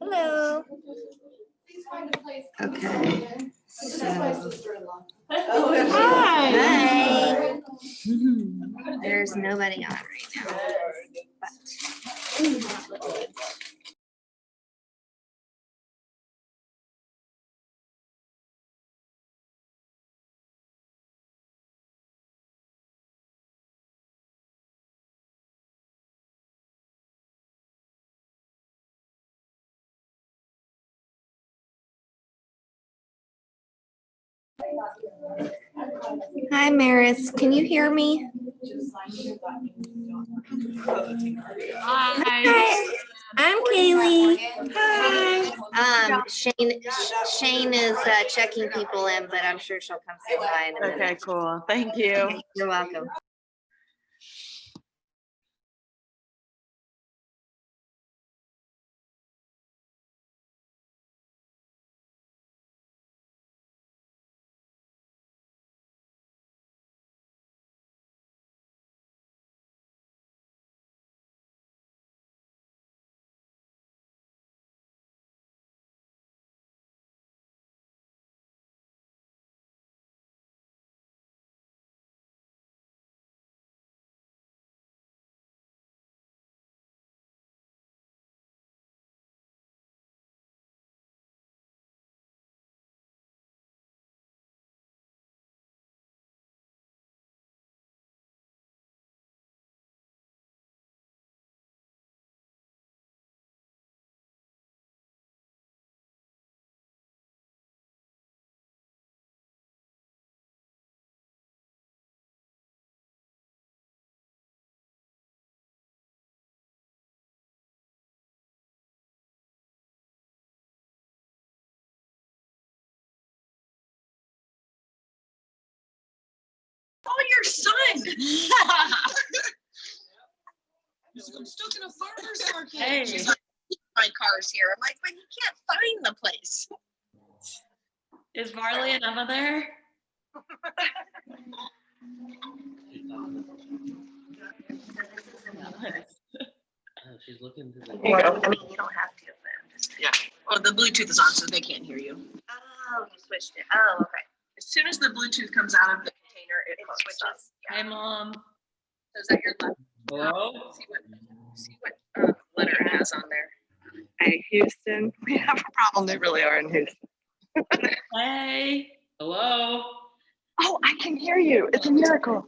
Hello. Okay. Hi. There's nobody on right now. But hi, Maris. Can you hear me? Hi. I'm Kaylee. Hi. Shane is checking people in, but I'm sure she'll come say hi in a minute. Okay, cool. Thank you. You're welcome. Oh, your son! I'm stuck in a farmer's market. Hey. She's like, my car's here. I'm like, but you can't find the place. Is Marley and Emma there? She's looking to the. There you go. I mean, you don't have to, but just. Yeah. Oh, the Bluetooth is on, so they can't hear you. Oh, you switched it. Oh, okay. As soon as the Bluetooth comes out of the container, it switches. Hi, Mom. So is that your left? Hello? See what letter it has on there. Hey, Houston, we have a problem. They really are in Houston. Hey. Hello? Oh, I can hear you. It's a miracle.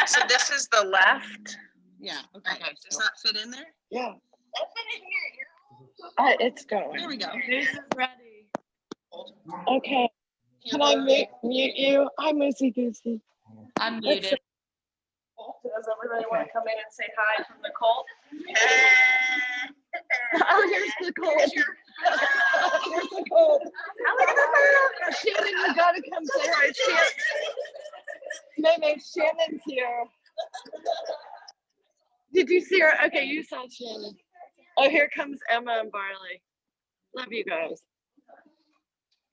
So this is the left. Yeah. Okay. Does that fit in there? Yeah. That fit in here. It's going. There we go. This is ready. Okay. Can I mute you? Hi, Moosey Goosey. I'm muted. Does everybody want to come in and say hi from the cold? Oh, here's the cold. Here's the cold. Shannon, you gotta come say hi. Shannon. Shannon's here. Did you see her? Okay, you saw Shannon. Oh, here comes Emma and Barley. Love you guys.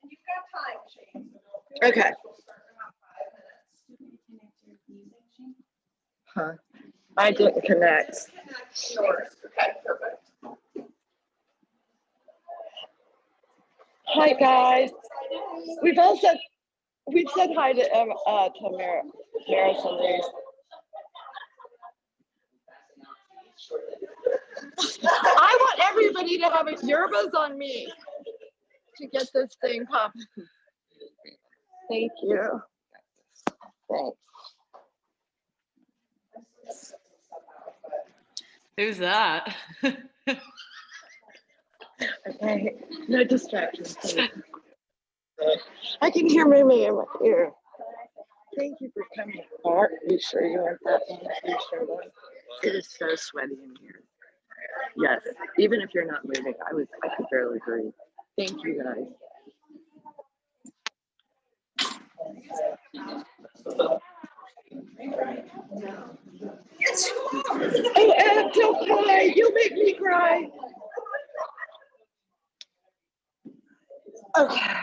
You've got time, Shane. Okay. Huh. I didn't connect. Sure. Okay, perfect. Hi guys. We've said hi to Maris and Reese. I want everybody to have a yerba's on me to get this thing popping. Thank you. Thanks. Who's that? Okay, no distractions. Please. I can hear Mimi in my ear. Thank you for coming. Are you sure you want that one? Are you sure that? It is so sweaty in here. Yes, even if you're not moving, I could barely breathe. Thank you guys. Oh, Ed, don't cry. You make me cry. Okay.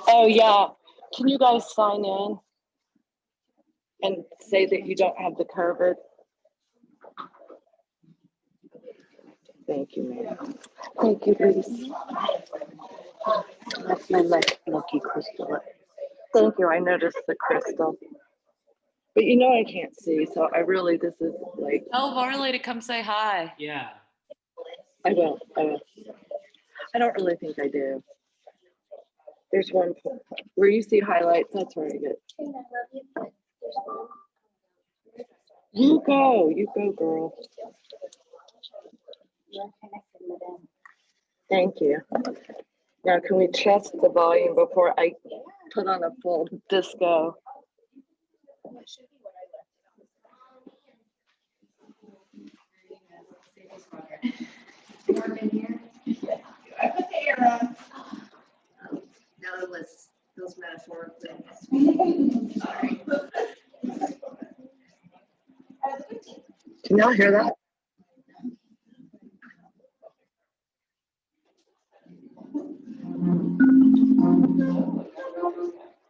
Oh yeah. Can you guys sign in? and say that you don't have the COVID. Thank you, ma'am. Thank you, Reese. That's my lucky crystal. Thank you. I noticed the crystal. But you know I can't see, so I really, this is like, Tell Varley to come say hi. Yeah. I will. I don't really think I do. There's one where you see highlights, that's where I get. You go, girl. Thank you. Now, can we trust the volume before I put on a full disco? I put the air on. That was those metaphorically. Sorry. Can y'all hear that?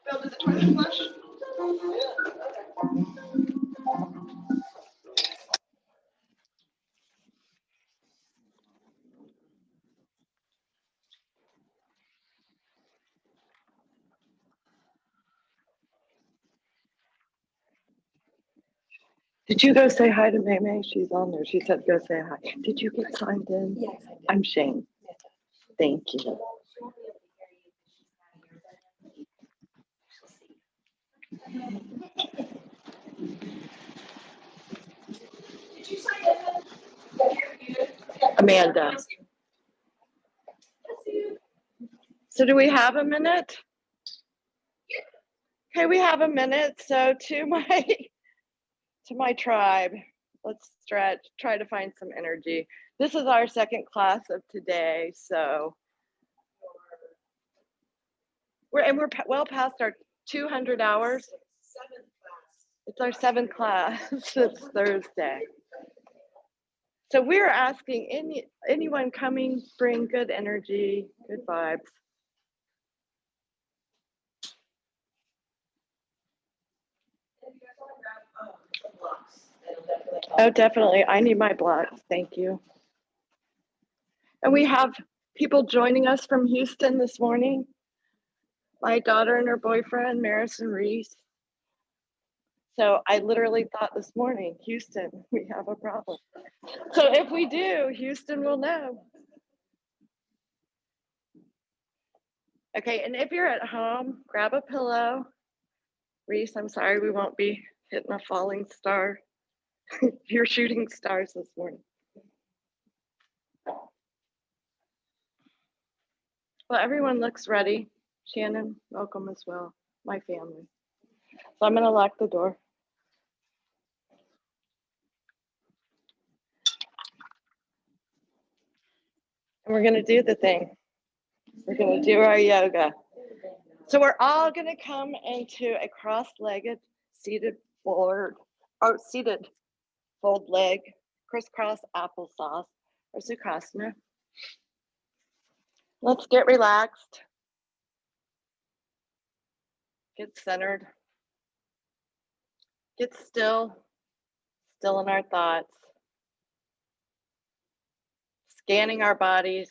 Bill, did the toilet flush? Did you go say hi to May May? She's on there. She said go say hi. Did you get signed in? Yes. I'm Shane. Thank you. Amanda. So do we have a minute? Okay, we have a minute. So to my tribe, let's stretch, try to find some energy. This is our second class of today, so we're well past our 200 hours. It's our seventh class. It's Thursday. So we're asking anyone coming, bring good energy, good vibes. Oh, definitely. I need my blocks. Thank you. And we have people joining us from Houston this morning. My daughter and her boyfriend, Maris and Reese. So I literally thought this morning, Houston, we have a problem. So if we do, Houston will know. Okay, and if you're at home, grab a pillow. Reese, I'm sorry we won't be hitting a falling star. You're shooting stars this morning. Well, everyone looks ready. Shannon, welcome as well, my family. So I'm gonna lock the door. And we're gonna do the thing. We're gonna do our yoga. So we're all gonna come into a cross-legged seated forward, or seated fold leg, crisscross applesauce, or Sukhasana. Let's get relaxed. Get centered. Get still in our thoughts. Scanning our bodies,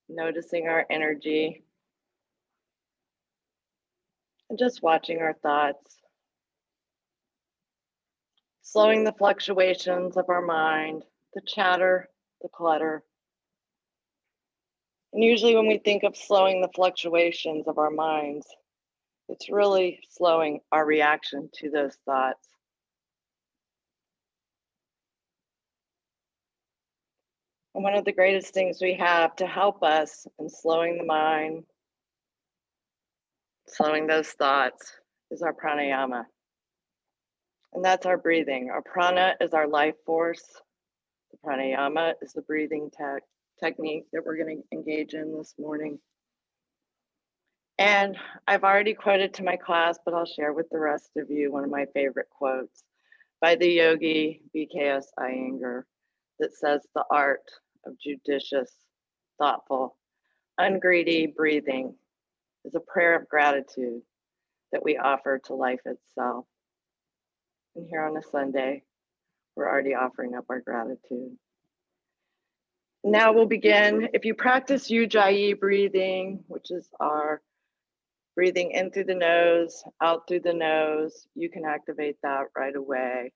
noticing our energy, and just watching our thoughts. Slowing the fluctuations of our mind, the chatter, the clutter. And usually when we think of slowing the fluctuations of our minds, it's really slowing our reaction to those thoughts. And one of the greatest things we have to help us in slowing the mind, slowing those thoughts, is our pranayama. And that's our breathing. Our prana is our life force. The pranayama is the breathing technique that we're going to engage in this morning. And I've already quoted to my class, but I'll share with the rest of you one of my favorite quotes by the yogi BKS Iyengar that says, "The art of judicious, thoughtful, ungreedy breathing is a prayer of gratitude that we offer to life itself." And here on a Sunday, we're already offering up our gratitude. Now we'll begin. If you practice Ujjayi breathing, which is our breathing in through the nose, out through the nose, you can activate that right away.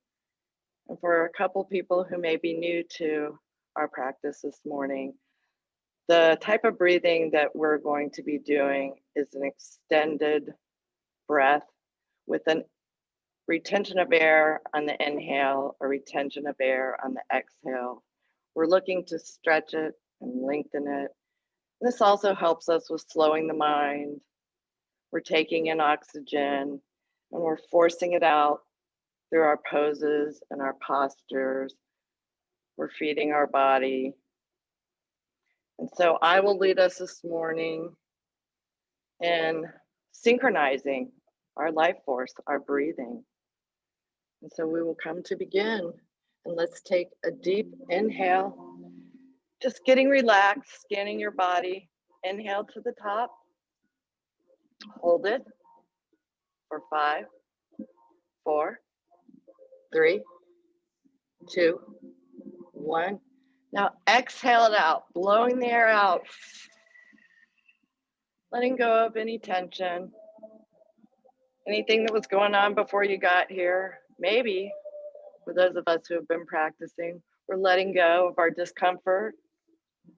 And for a couple people who may be new to our practice this morning, the type of breathing that we're going to be doing is an extended breath with an retention of air on the inhale or retention of air on the exhale. We're looking to stretch it and lengthen it. This also helps us with slowing the mind. We're taking in oxygen and we're forcing it out through our poses and our postures. We're feeding our body. And so I will lead us this morning in synchronizing our life force, our breathing. And so we will come to begin. And let's take a deep inhale, just getting relaxed, scanning your body. Inhale to the top, hold it for 5, 4, 3, 2, 1. Now exhale it out, blowing the air out, letting go of any tension, anything that was going on before you got here. Maybe for those of us who have been practicing, we're letting go of our discomfort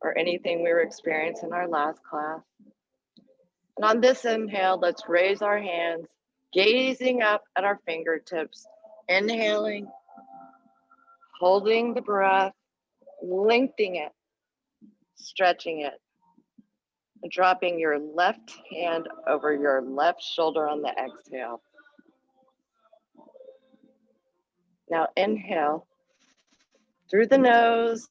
or anything we were experiencing in our last class. And on this inhale, let's raise our hands, gazing up at our fingertips, inhaling, holding the breath, lengthening it, stretching it, and dropping your left hand over your left shoulder on the exhale. Now inhale through the nose.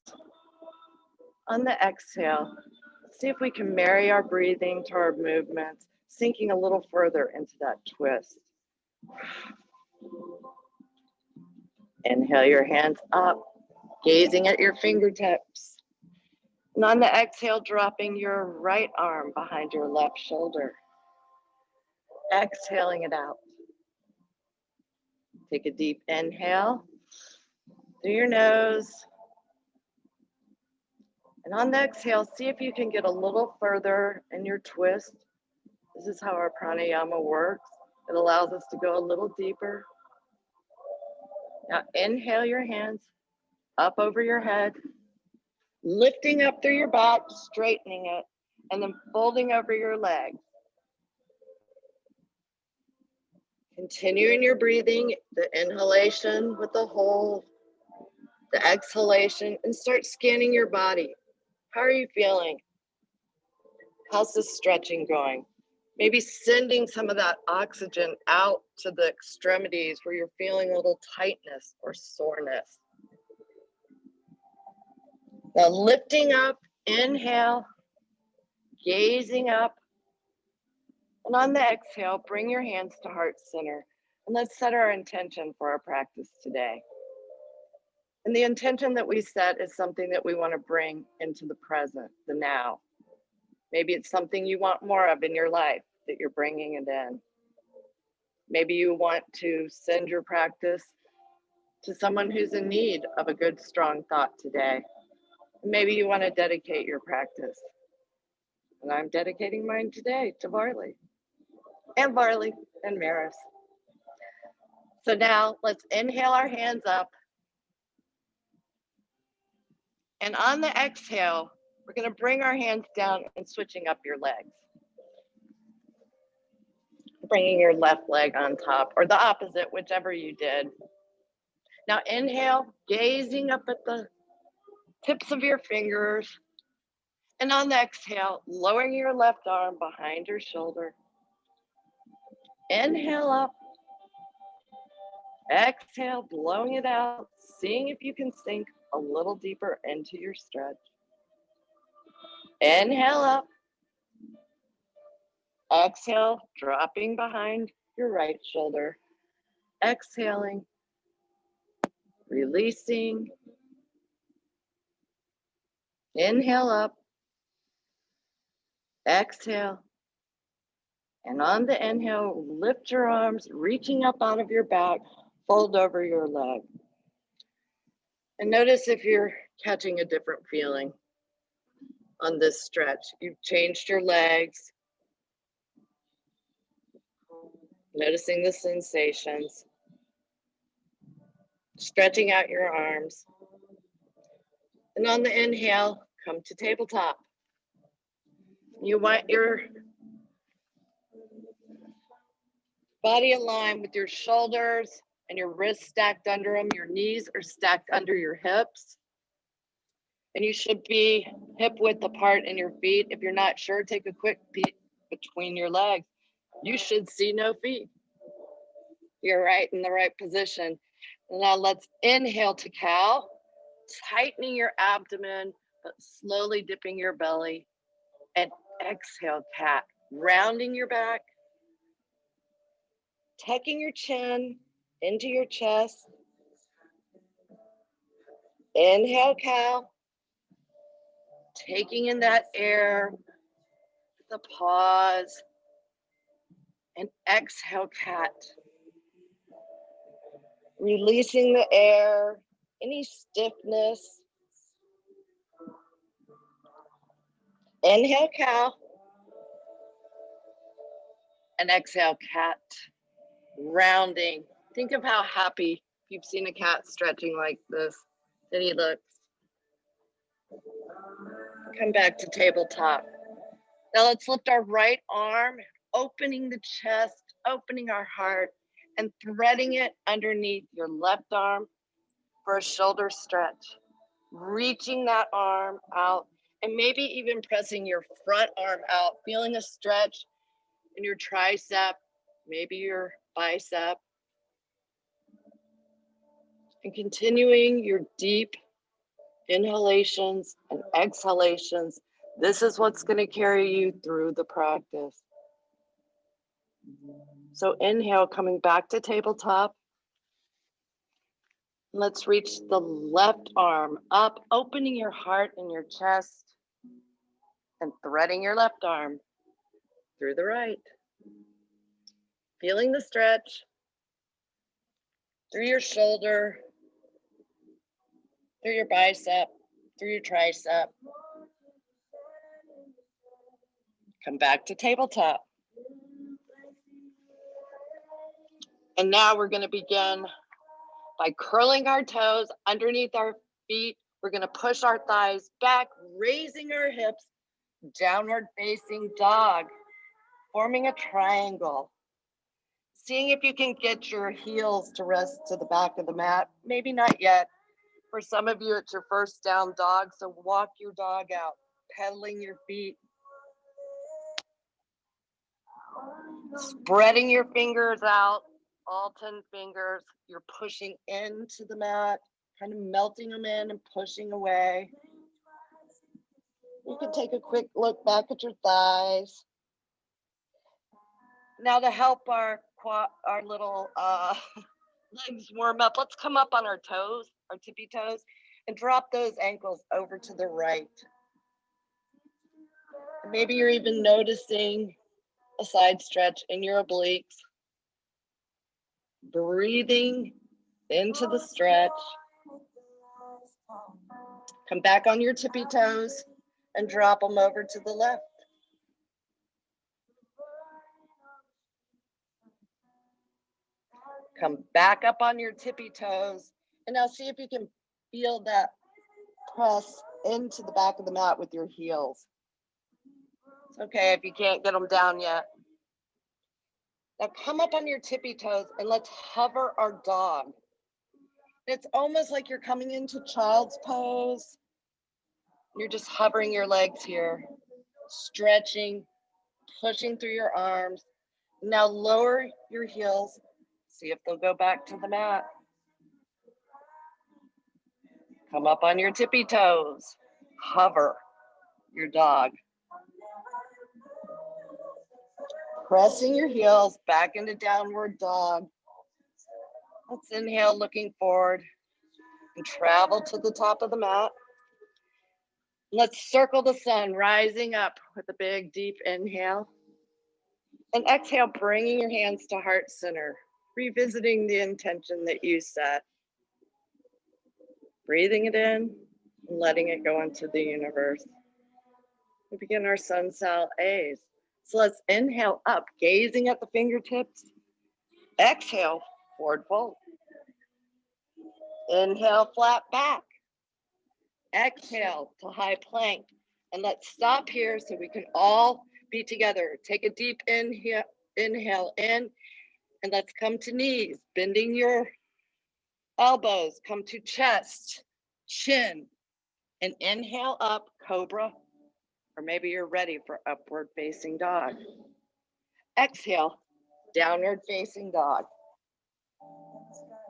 On the exhale, see if we can marry our breathing to our movements, sinking a little further into that twist. Inhale your hands up, gazing at your fingertips. And on the exhale, dropping your right arm behind your left shoulder. Exhaling it out. Take a deep inhale through your nose. And on the exhale, see if you can get a little further in your twist. This is how our pranayama works. It allows us to go a little deeper. Now inhale your hands up over your head, lifting up through your back, straightening it, and then folding over your legs. Continuing your breathing, the inhalation with the hold, the exhalation, and start scanning your body. How are you feeling? How's the stretching going? Maybe sending some of that oxygen out to the extremities where you're feeling a little tightness or soreness. Now lifting up, inhale, gazing up. And on the exhale, bring your hands to heart center. And let's set our intention for our practice today. And the intention that we set is something that we want to bring into the present, the now. Maybe it's something you want more of in your life that you're bringing it in. Maybe you want to send your practice to someone who's in need of a good, strong thought today. Maybe you want to dedicate your practice. And I'm dedicating mine today to Varley and Maris. So now let's inhale our hands up. And on the exhale, we're going to bring our hands down and switching up your legs. Bringing your left leg on top or the opposite, whichever you did. Now inhale, gazing up at the tips of your fingers. And on the exhale, lowering your left arm behind your shoulder. Inhale up. Exhale, blowing it out, seeing if you can sink a little deeper into your stretch. Inhale up. Exhale, dropping behind your right shoulder. Exhaling, releasing. Inhale up. Exhale. And on the inhale, lift your arms, reaching up out of your back, Fold over your leg. And notice if you're catching a different feeling on this stretch. You've changed your legs. Noticing the sensations. Stretching out your arms. And on the inhale, come to tabletop. You want your body aligned with your shoulders and your wrists stacked under them. Your knees are stacked under your hips. And you should be hip width apart in your feet. If you're not sure, take a quick peek between your legs. You should see no feet. You're right in the right position. Now let's inhale to cow, tightening your abdomen, but slowly dipping your belly. And exhale, cat, rounding your back, tucking your chin into your chest. Inhale, cow, taking in that air, the pause, and exhale, cat. Releasing the air, any stiffness. Inhale, cow. And exhale, cat. Rounding. Think of how happy you've seen a cat stretching like this. Then he looks. Come back to tabletop. Now let's lift our right arm, opening the chest, opening our heart, and threading it underneath your left arm for a shoulder stretch. Reaching that arm out and maybe even pressing your front arm out, feeling a stretch in your tricep, maybe your bicep. And continuing your deep inhalations and exhalations. This is what's going to carry you through the practice. So inhale, coming back to tabletop. Let's reach the left arm up, opening your heart and your chest and threading your left arm through the right. Feeling the stretch through your shoulder, through your bicep, through your tricep. Come back to tabletop. And now we're going to begin by curling our toes underneath our feet. We're going to push our thighs back, raising our hips, downward facing dog, forming a triangle. Seeing if you can get your heels to rest to the back of the mat. Maybe not yet. For some of you, it's your first down dog, so walk your dog out, pedaling your feet. Spreading your fingers out, all 10 fingers. You're pushing into the mat, kind of melting them in and pushing away. You can take a quick look back at your thighs. Now to help our little legs warm up, let's come up on our toes, our tippy toes, and drop those ankles over to the right. Maybe you're even noticing a side stretch in your obliques. Breathing into the stretch. Come back on your tippy toes and drop them over to the left. Come back up on your tippy toes. And now see if you can feel that press into the back of the mat with your heels. It's okay if you can't get them down yet. Now come up on your tippy toes and let's hover our dog. It's almost like you're coming into child's pose. You're just hovering your legs here, stretching, pushing through your arms. Now lower your heels. See if they'll go back to the mat. Come up on your tippy toes. Hover your dog. Pressing your heels back into downward dog. Let's inhale, looking forward, and travel to the top of the mat. Let's circle the sun, rising up with a big, deep inhale. And exhale, bringing your hands to heart center. revisiting the intention that you set, breathing it in and letting it go into the universe. We begin our sun cell A's. So let's inhale up, gazing at the fingertips. Exhale, forward fold. Inhale, flat back. Exhale to high plank. And let's stop here so we can all be together. Take a deep inhale in, and let's come to knees, bending your elbows, come to chest, chin, and inhale up, cobra, or maybe you're ready for upward facing dog. Exhale, downward facing dog.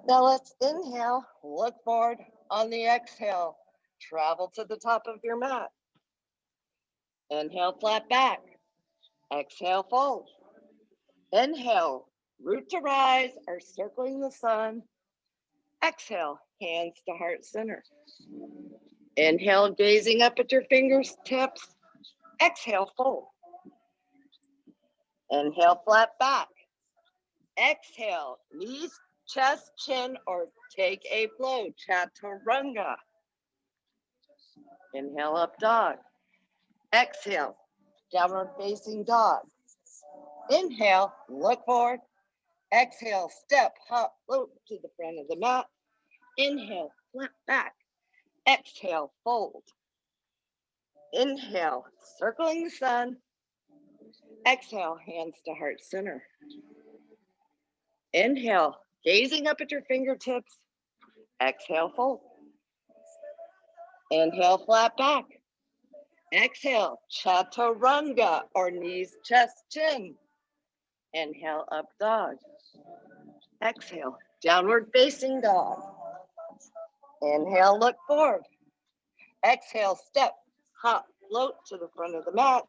Now let's inhale, look forward. On the exhale, travel to the top of your mat. Inhale, flat back. Exhale, fold. Inhale, root to rise or circling the sun. Exhale, hands to heart center. Inhale, gazing up at your fingertips. Exhale, fold. Inhale, flat back. Exhale, knees, chest, chin, or take a flow, chaturanga. Inhale, up dog. Exhale, downward facing dog. Inhale, look forward. Exhale, step, hop, float to the front of the mat. Inhale, flat back. Exhale, fold. Inhale, circling the sun. Exhale, hands to heart center. Inhale, gazing up at your fingertips. Exhale, fold. Inhale, flat back. Exhale, chaturanga, or knees, chest, chin. Inhale, up dog. Exhale, downward facing dog. Inhale, look forward. Exhale, step, hop, float to the front of the mat.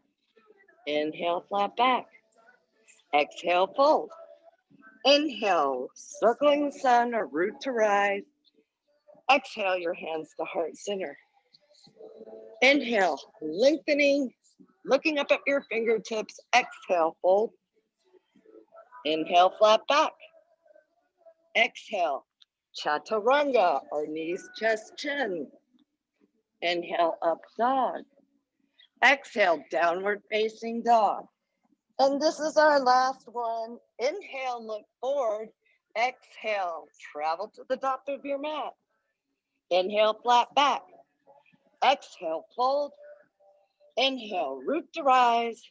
Inhale, flat back. Exhale, fold. Inhale, circling the sun or root to rise. Exhale, your hands to heart center. Inhale, lengthening, looking up at your fingertips. Exhale, fold. Inhale, flat back. Exhale, chaturanga, or knees, chest, chin. Inhale, up dog. Exhale, downward facing dog. And this is our last one. Inhale, look forward. Exhale, travel to the top of your mat. Inhale, flat back. Exhale, fold. Inhale, root to rise.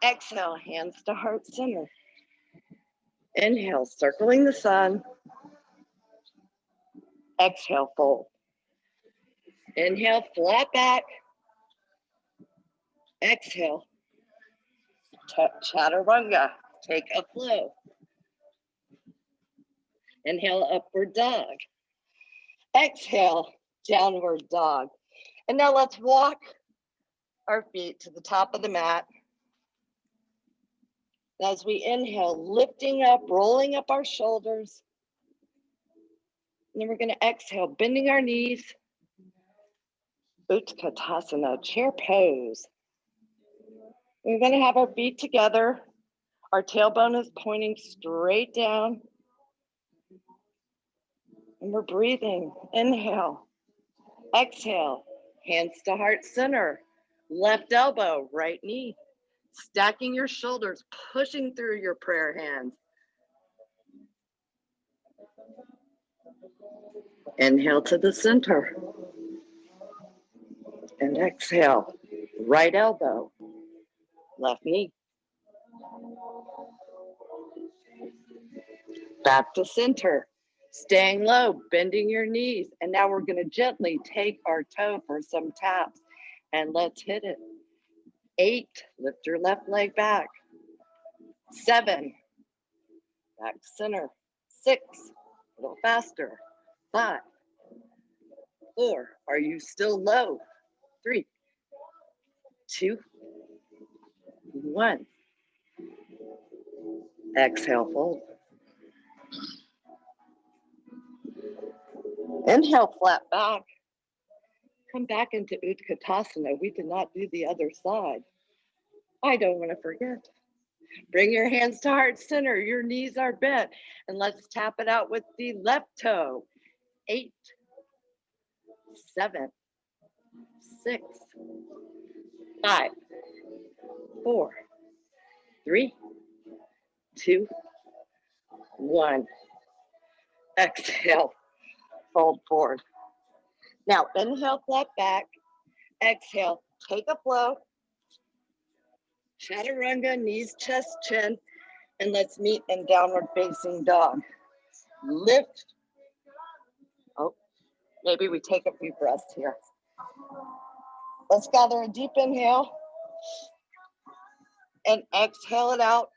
Exhale, hands to heart center. Inhale, circling the sun. Exhale, fold. Inhale, flat back. Exhale, chaturanga, take a flow. Inhale, upward dog. Exhale, downward dog. And now let's walk our feet to the top of the mat. As we inhale, lifting up, rolling up our shoulders. And then we're going to exhale, bending our knees. Utkatasana, chair pose. We're going to have our feet together. Our tailbone is pointing straight down. And we're breathing. Inhale. Exhale. Hands to heart center. Left elbow, right knee. Stacking your shoulders, pushing through your prayer hands. Inhale to the center. And exhale. Right elbow, left knee. Back to center. Staying low, bending your knees. And now we're going to gently take our toe for some taps. And let's hit it. 8, lift your left leg back. 7, back to center. 6, a little faster. 5, 4, are you still low? 3, 2, 1. Exhale, fold. Inhale, flat back. Come back into Utkatasana. We did not do the other side. I don't want to forget. Bring your hands to heart center. Your knees are bent. And let's tap it out with the left toe. 8, 7, 6, 5, 4, 3, 2, 1. Exhale, fold forward. Now inhale, flat back. Exhale, take a flow. Chaturanga, knees, chest, chin. And let's meet in downward facing dog. Lift. Oh, maybe we take a few breaths here. Let's gather a deep inhale and exhale it out.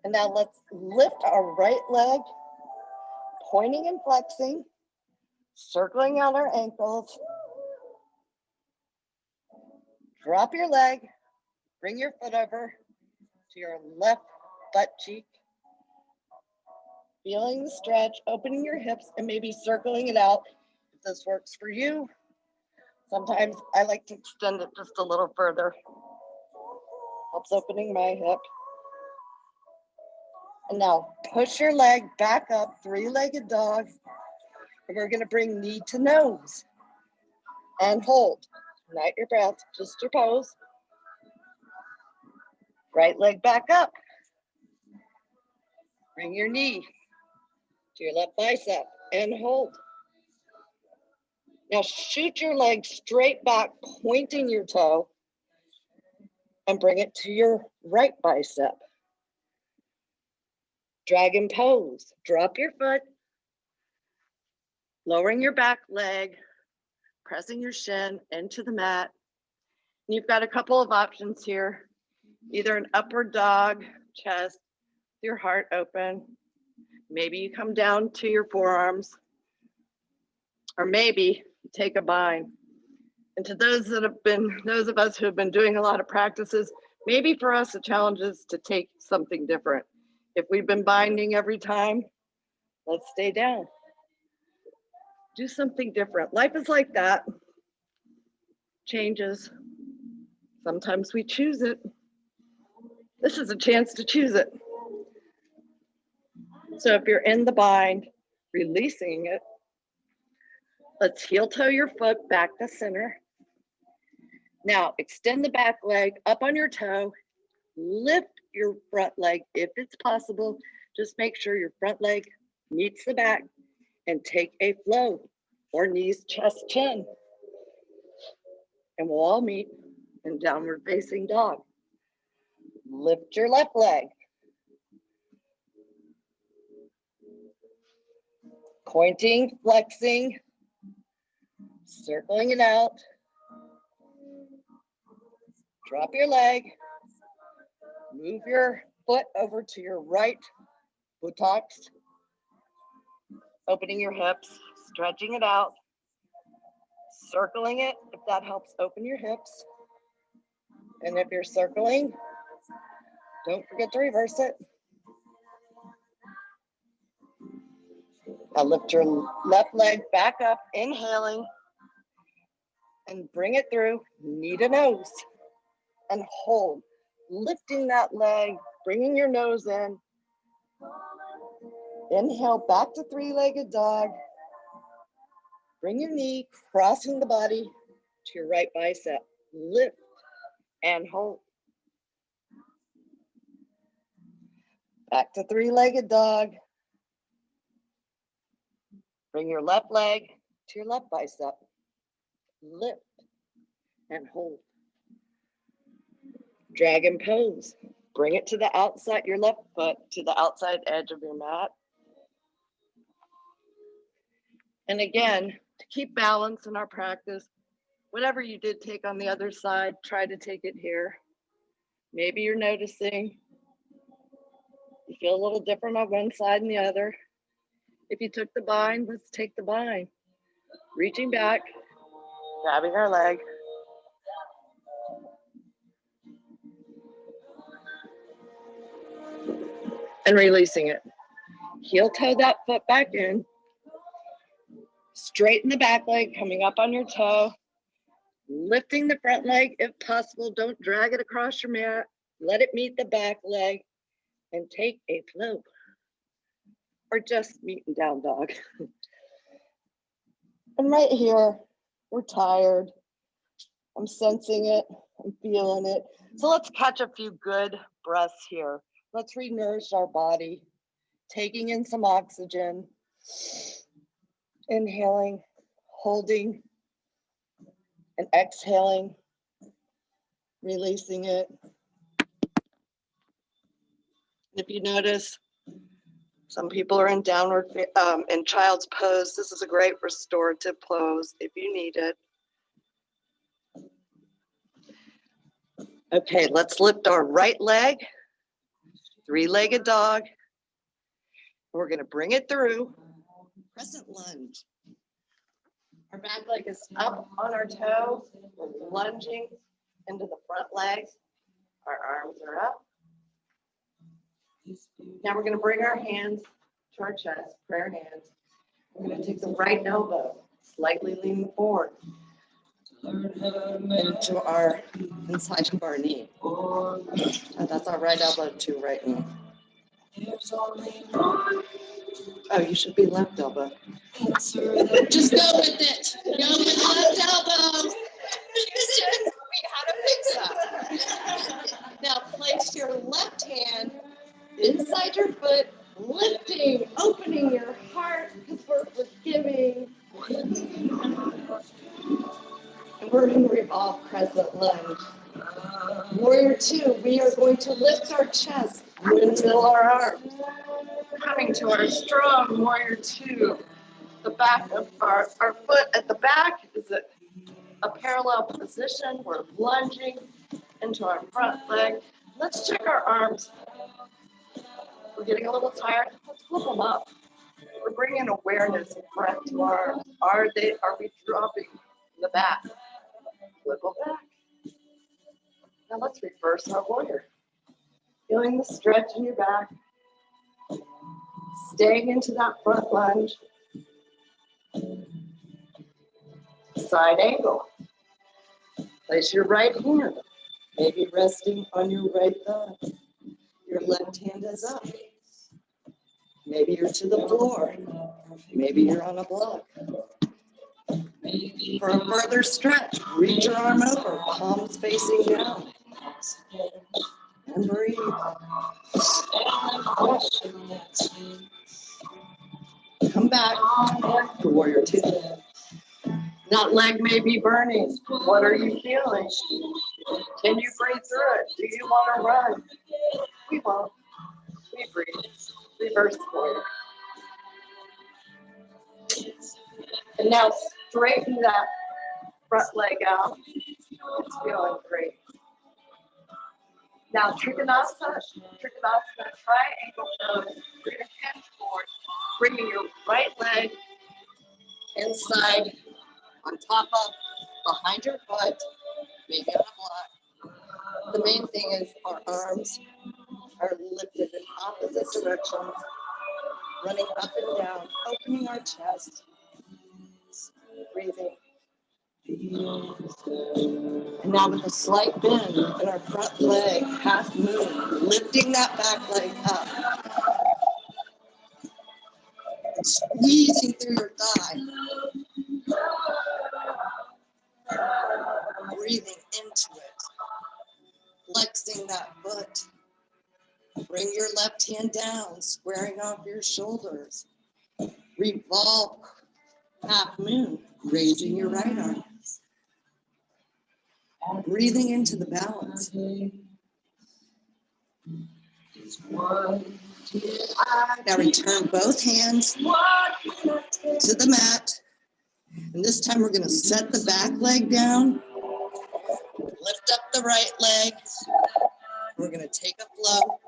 And now let's lift our right leg, pointing and flexing, circling out our ankles. Drop your leg, bring your foot over to your left butt cheek. Feeling the stretch, opening your hips and maybe circling it out if this works for you. Sometimes I like to extend it just a little further. Helps opening my hip. And now push your leg back up, three-legged dog. And we're gonna bring knee to nose and hold. Not your breath, just your pose. Right leg back up. Bring your knee to your left bicep and hold. Now shoot your leg straight back, pointing your toe, and bring it to your right bicep. Dragon pose. Drop your foot, lowering your back leg, pressing your shin into the mat. And you've got a couple of options here. Either an upward dog, chest, your heart open. Maybe you come down to your forearms, or maybe you take a bind. And to those of us who have been doing a lot of practices, maybe for us the challenge is to take something different. If we've been binding every time, let's stay down. Do something different. Life is like that. Changes. Sometimes we choose it. This is a chance to choose it. So if you're in the bind, releasing it, let's heel toe your foot back to center. Now extend the back leg up on your toe, lift your front leg if it's possible. Just make sure your front leg meets the back and take a flow, or knees, chest, chin. And we'll all meet in downward facing dog. Lift your left leg. Pointing, flexing, circling it out. Drop your leg. Move your foot over to your right buttocks. Opening your hips, stretching it out. Circling it, if that helps open your hips. And if you're circling, don't forget to reverse it. Now lift your left leg back up, inhaling, and bring it through, knee to nose, and hold. Lifting that leg, bringing your nose in. Inhale, back to three-legged dog. Bring your knee, crossing the body to your right bicep. Lift and hold. Back to three-legged dog. Bring your left leg to your left bicep. Lift and hold. Dragon pose. Bring it to the outside, your left foot to the outside edge of your mat. And again, to keep balance in our practice, whatever you did take on the other side, try to take it here. Maybe you're noticing you feel a little different on one side and the other. If you took the bind, let's take the bind. Reaching back, grabbing our leg. And releasing it. Heel toe that foot back in. Straighten the back leg, coming up on your toe. Lifting the front leg if possible. Don't drag it across your mat. Let it meet the back leg and take a float. Or just meeting down dog. And right here, we're tired. I'm sensing it. I'm feeling it. So let's catch a few good breaths here. Let's re-nourish our body. Taking in some oxygen. Inhaling, holding, and exhaling. Releasing it. If you notice, some people are in in child's pose. This is a great restorative pose if you need it. Okay, let's lift our right leg, three-legged dog. We're gonna bring it through, crescent lunge. Our back leg is up on our toe. We're lunging into the front leg. Our arms are up. Now we're gonna bring our hands to our chest, prayer hands. We're gonna take the right elbow, slightly leaning forward into our inside of our knee. And that's our right elbow to right knee. Oh, you should be left elbow. Just go with it. Go with left elbow. We had to fix that. Now place your left hand inside your foot, lifting, opening your heart because we're forgiving. And we're going to revolve crescent lunge. Warrior two, we are going to lift our chest, windmill our arms. Coming to our strong warrior two. The back of our foot at the back is a parallel position. We're lunging into our front leg. Let's check our arms. We're getting a little tired. Let's flip them up. We're bringing awareness and breath to our arms. Are we dropping in the back? Flip them back. Now let's reverse our warrior. Feeling the stretch in your back. Staying into that front lunge. Side angle. Place your right hand, maybe resting on your right thigh. Your left hand is up. Maybe you're to the floor. Maybe you're on a block. For a further stretch, reach your arm over, palms facing down. And breathe. Come back to warrior two. That leg may be burning. What are you feeling? Can you breathe through it? Do you want to run? We won't. We breathe. Reverse warrior. And now straighten that front leg out. It's feeling great. Now Trikonasana, triangle pose. Bring your hands forward. Bringing your right leg inside, on top of, behind your foot, maybe on a block. The main thing is our arms are lifted in opposite directions, running up and down, opening our chest, breathing. And now with a slight bend in our front leg, half moon, lifting that back leg up. And squeezing through your thigh. Breathing into it. Flexing that foot. Bring your left hand down, squaring off your shoulders. Revolve half moon, raising your right arm. Breathing into the balance. Now return both hands to the mat. And this time we're going to set the back leg down. Lift up the right leg. We're going to take a float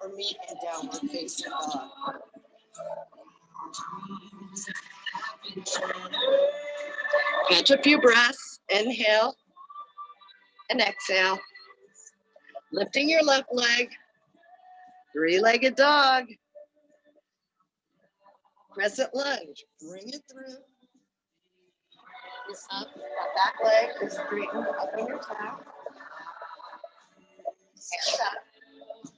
or meet in downward facing dog. Catch a few breaths. Inhale and exhale. Lifting your left leg. Three-legged dog. Crescent lunge. Bring it through. Up, that back leg is straightened up on your tap. Hands up.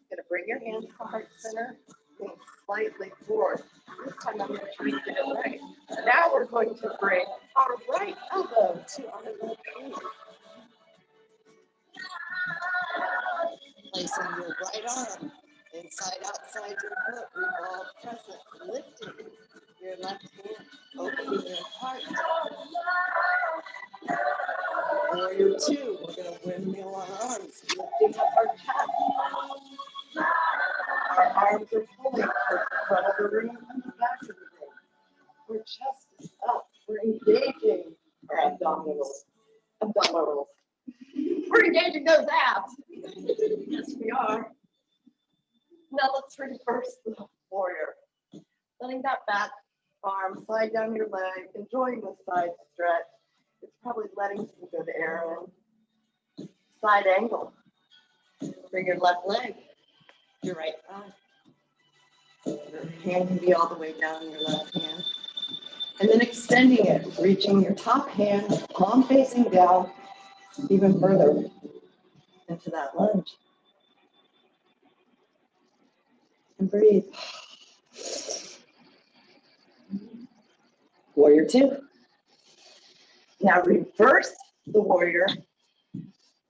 Gonna bring your hands to heart center, being slightly forward. This time I'm gonna try to get it right. Now we're going to bring our right elbow to our left knee. Placing your right arm inside, outside your foot, revolve, crescent, lifting your left hand, opening your heart. Warrior two, we're gonna windmill our arms, lifting up our chest. Our arms are pulling towards the front of the room and the back of the room. Our chest is up. We're engaging our abdominals. We're engaging those abs. Yes, we are. Now let's reverse the warrior. Letting that back arm slide down your leg, enjoying the side stretch. It's probably letting some good air in. Side angle. Bring your left leg, your right thigh. Your hand can be all the way down your left hand. And then extending it, reaching your top hand, palm facing down, even further into that lunge. And breathe. Warrior two. Now reverse the warrior,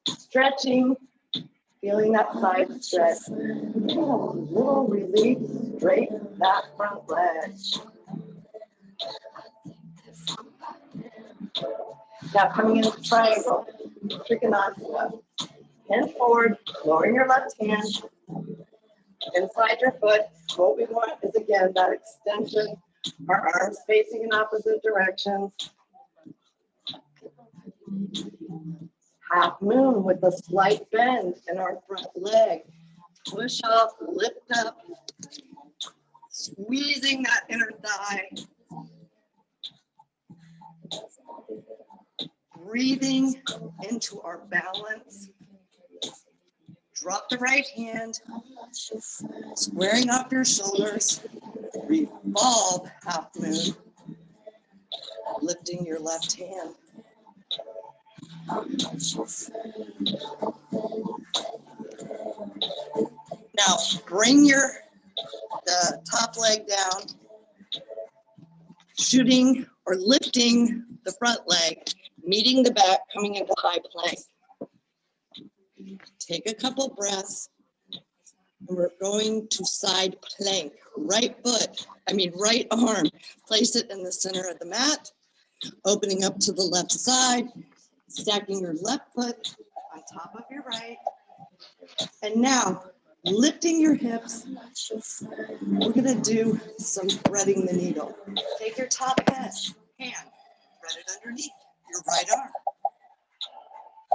stretching, feeling that side stretch. A little relief, straighten that front leg. Now coming into triangle, Trikonasana. Hand forward, lowering your left hand, inside your foot. What we want is, again, that extension, our arms facing in opposite directions. Half moon with a slight bend in our front leg. Push up, lift up, squeezing that inner thigh. Breathing into our balance. Drop the right hand, squaring up your shoulders. Revolve half moon, lifting your left hand. Now bring the top leg down, shooting or lifting the front leg, meeting the back, coming into high plank. Take a couple breaths, and we're going to side plank. Right arm, place it in the center of the mat, opening up to the left side, stacking your left foot on top of your right. And now, lifting your hips, we're gonna do some threading the needle. Take your top hand, thread it underneath your right arm.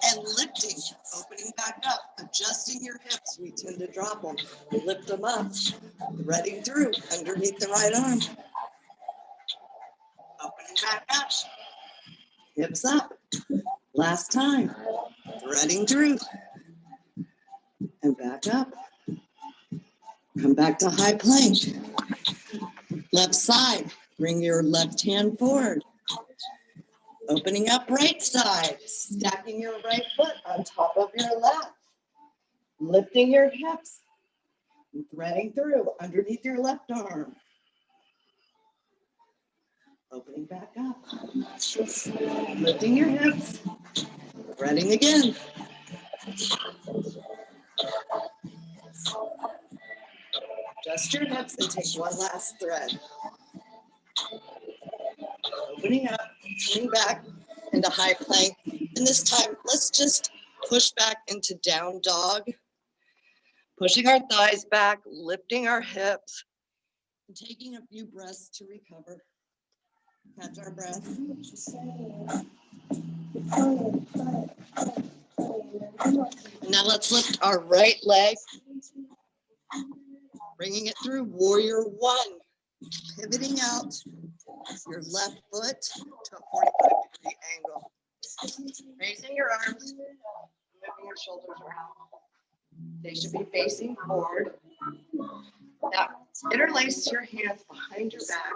And lifting, opening back up, adjusting your hips. We tend to drop them. We lift them up, threading through underneath the right arm. Opening back up, hips up. Last time, threading through. And back up. Come back to high plank. Left side, bring your left hand forward. Opening up right side, stacking your right foot on top of your left. Lifting your hips, and threading through underneath your left arm. Opening back up. Lifting your hips, threading again. Adjust your hips and take one last thread. Opening up, coming back into high plank. And this time, let's just push back into down dog. Pushing our thighs back, lifting our hips, and taking a few breaths to recover. Catch our breath. And now let's lift our right leg, bringing it through warrior one. Pivoting out your left foot to a 45-degree angle. Raising your arms, moving your shoulders around. They should be facing forward. Now, interlace your hands behind your back.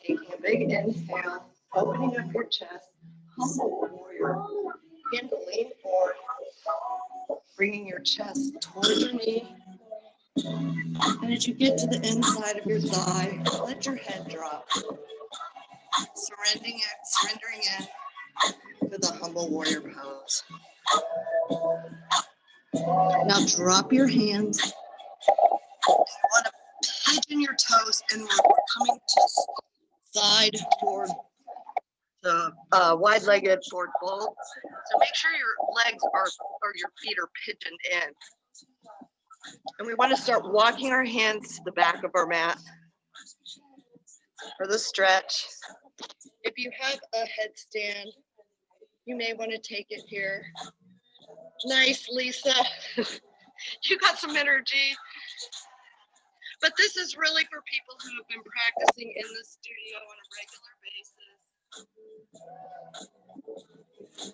Taking a big inhale, opening up your chest. humble warrior. Begin to lean forward, bringing your chest towards your knee. And as you get to the inside of your thigh, let your head drop. Surrendering in to the humble warrior pose. Now drop your hands. You want to pigeon your toes inward. We're coming to side toward the wide-legged forward fold. So make sure your legs or your feet are pigeoned in. And we want to start walking our hands to the back of our mat for the stretch. If you have a headstand, you may want to take it here. Nice, Lisa. You got some energy. But this is really for people who have been practicing in the studio on a regular basis.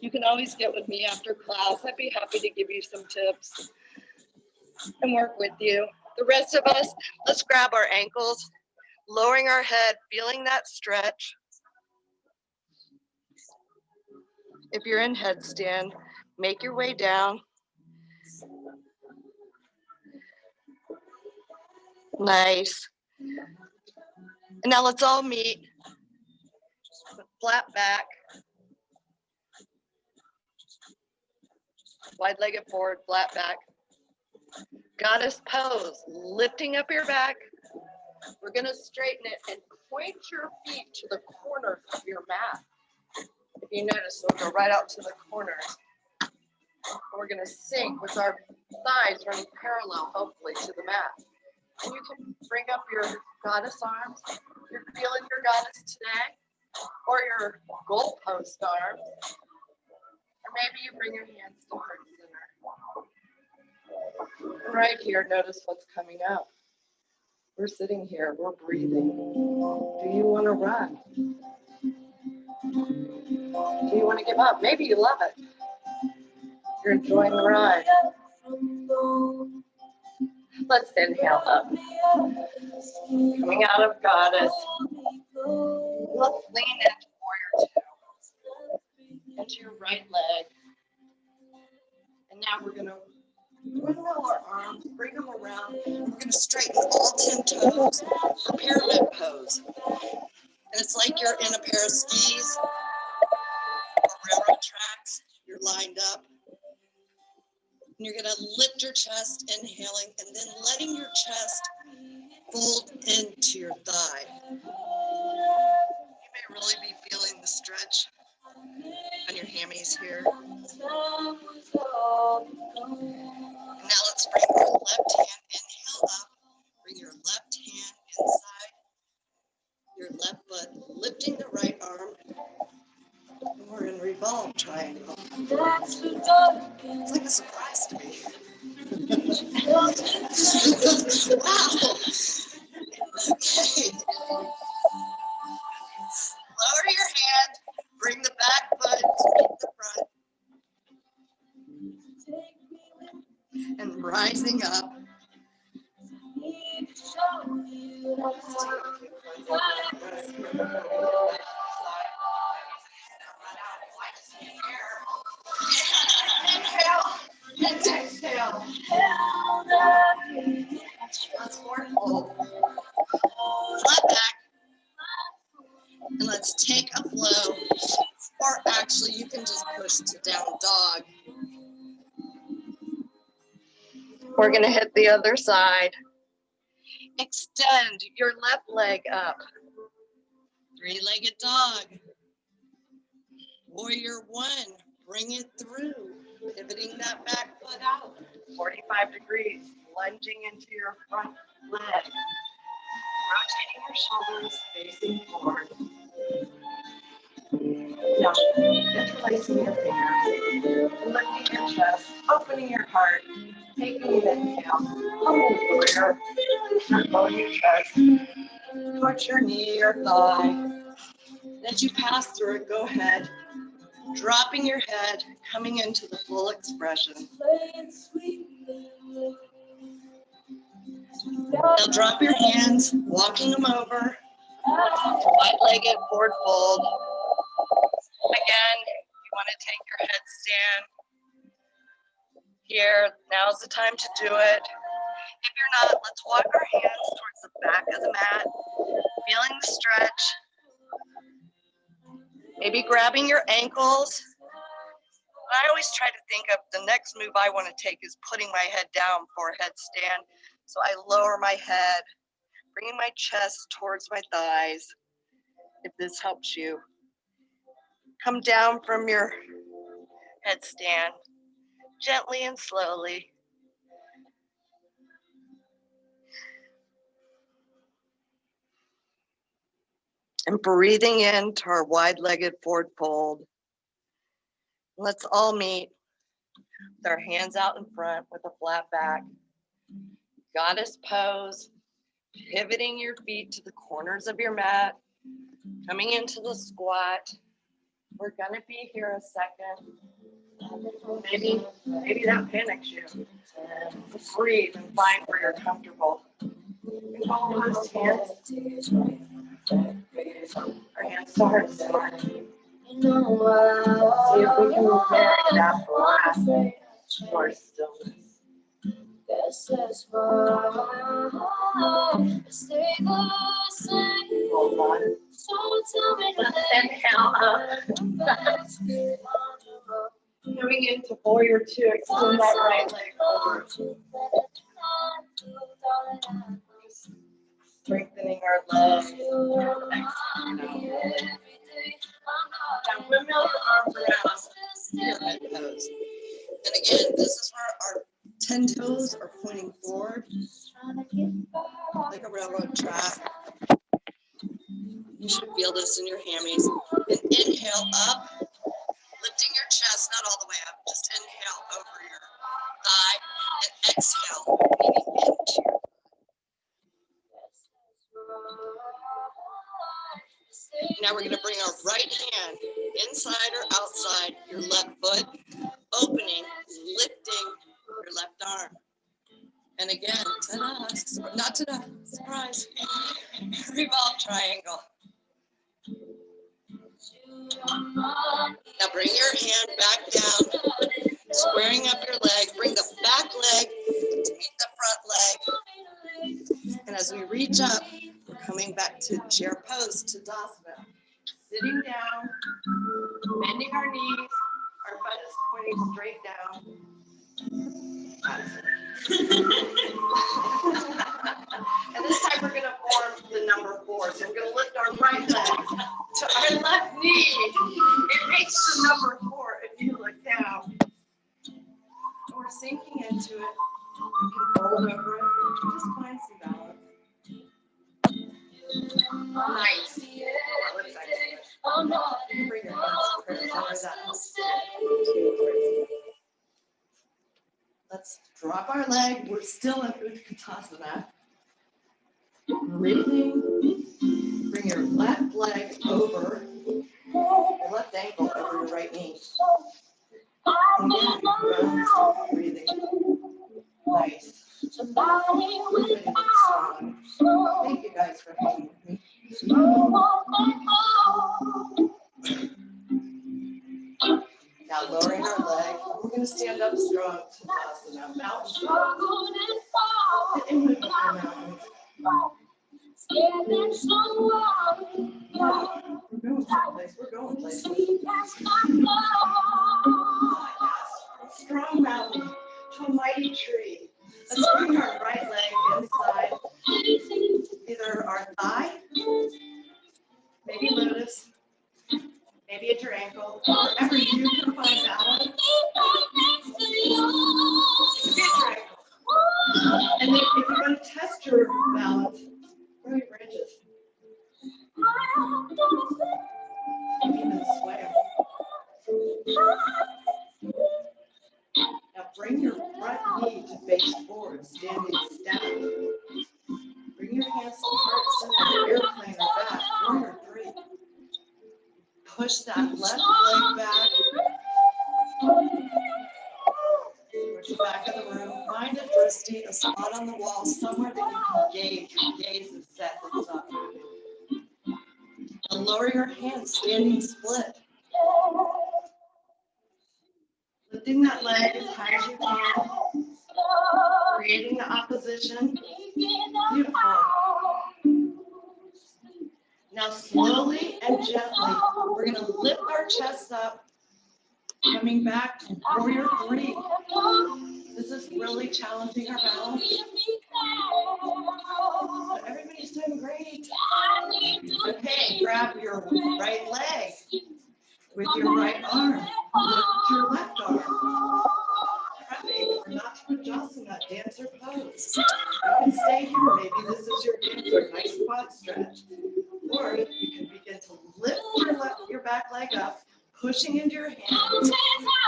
You can always get with me after class. I'd be happy to give you some tips and work with you. The rest of us, let's grab our ankles, lowering our head, feeling that stretch. If you're in headstand, make your way down. Nice. And now let's all meet. Flat back. Wide-legged forward, flat back. Goddess pose, lifting up your back. We're gonna straighten it and point your feet to the corners of your mat. If you notice, they'll go right out to the corners. We're gonna sink with our thighs running parallel, hopefully, to the mat. And you can bring up your goddess arms. You're feeling your goddess today, or your goalpost arms. Or maybe you bring your hands to heart center. And right here, notice what's coming up. We're sitting here, we're breathing. Do you want to run? Do you want to give up? Maybe you love it. You're enjoying the ride. Let's inhale up. Coming out of goddess. Let's lean into warrior two. Into your right leg. And now we're going to windmill our arms, bring them around. We're going to straighten all 10 toes for pyramid pose. And it's like you're in a pair of skis or railroad tracks. You're lined up. And you're going to lift your chest, inhaling, and then letting your chest fold into your thigh. You may really be feeling the stretch on your hammies here. Now let's bring your left hand, inhale up, bring your left hand inside your left foot, lifting the right arm. And we're in revolve triangle. It's like a surprise to me. Wow. Okay. Lower your hand, bring the back foot to meet the front. And rising up. Inhale and exhale. Let's forward fold. Flat back. And let's take a flow. Or actually, you can just push to down dog. We're going to hit the other side. Extend your left leg up. Three-legged dog. Warrior one. Bring it through. Pivoting that back foot out. 45 degrees. Lunging into your front leg. Rotating your shoulders, facing forward. Now, interlacing your fingers. Lifting your chest. Opening your heart. Taking an inhale. Humble warrior. Lower your chest. Touch your knee or thigh. As you pass through it, go ahead. Dropping your head, coming into the full expression. Now drop your hands, walking them over. Wide-legged forward fold. Again, want to take your headstand here, now's the time to do it. If you're not, let's walk our hands towards the back of the mat, feeling the stretch. Maybe grabbing your ankles. I always try to think of the next move I want to take is putting my head down for a headstand. So I lower my head, bringing my chest towards my thighs. If this helps you, come down from your headstand gently and slowly. And breathing into our wide-legged forward fold. Let's all meet with our hands out in front with a flat back. Goddess pose, pivoting your feet to the corners of your mat, coming into the squat. We're gonna be here a second. Maybe that panics you. Breathe and find where you're comfortable. Follow those hands. Our hands start. See if we can marry that last more stillness. This is why stay the same. Hold on. So tell me Let's inhale up. Coming into warrior two, extend that right leg over. Strengthening our legs. Now windmill your arms around pyramid pose. And again, this is where our 10 toes are pointing forward, like a railroad track. You should feel this in your hammies. And inhale up, lifting your chest, not all the way up, just inhale over your thigh, and exhale, meaning into your Now we're going to bring our right hand inside or outside your left foot, opening, lifting your left arm. And again, ta-da, not ta-da, surprise, revolve triangle. Now bring your hand back down, squaring up your leg, bring the back leg to meet the front leg. And as we reach up, we're coming back to chair pose, Tadasana. Sitting down, bending our knees, our butt is pointing straight down. And this time we're going to form the number 4. So we're going to lift our right leg to our left knee. It makes the number 4 if you look down. And we're sinking into it. You can fold over it. Just find some balance. Nice. Bring your hands to Let's drop our leg. We're still in Utkatasana. Breathing. Bring your left leg over, your left ankle over your right knee. Again, breathing. Nice. Thank you guys for hanging with me. Now lowering our leg, we're going to stand up strong to Tadasana, mountain pose. And move up your mountain. We're going places. Strong mountain to a mighty tree. Let's bring our right leg inside, either our thigh, maybe lotus, maybe at your ankle, wherever you can find balance. Get your ankle. And then if you're going to test your balance, grow your branches. Even sway. Now bring your front knee to face forward, standing down. Bring your hands to heart center, airplane or back, warrior 3. Push that left leg back. Towards the back of the room. Find a drishti, a spot on the wall, somewhere that you can gauge. Your gaze is set and it's not moving. And lower your hands, standing split. lifting that leg as high as you can, creating the opposition. Beautiful. Now slowly and gently, we're gonna lift our chest up, coming back to warrior three. This is really challenging our balance. But everybody's doing great. Okay, grab your right leg with your right arm. Lift your left arm. Right, we're not Uttanasana, dancer pose. You can stay here. Maybe this is your dancer, nice quad stretch. Or you can begin to lift your back leg up, pushing into your hands,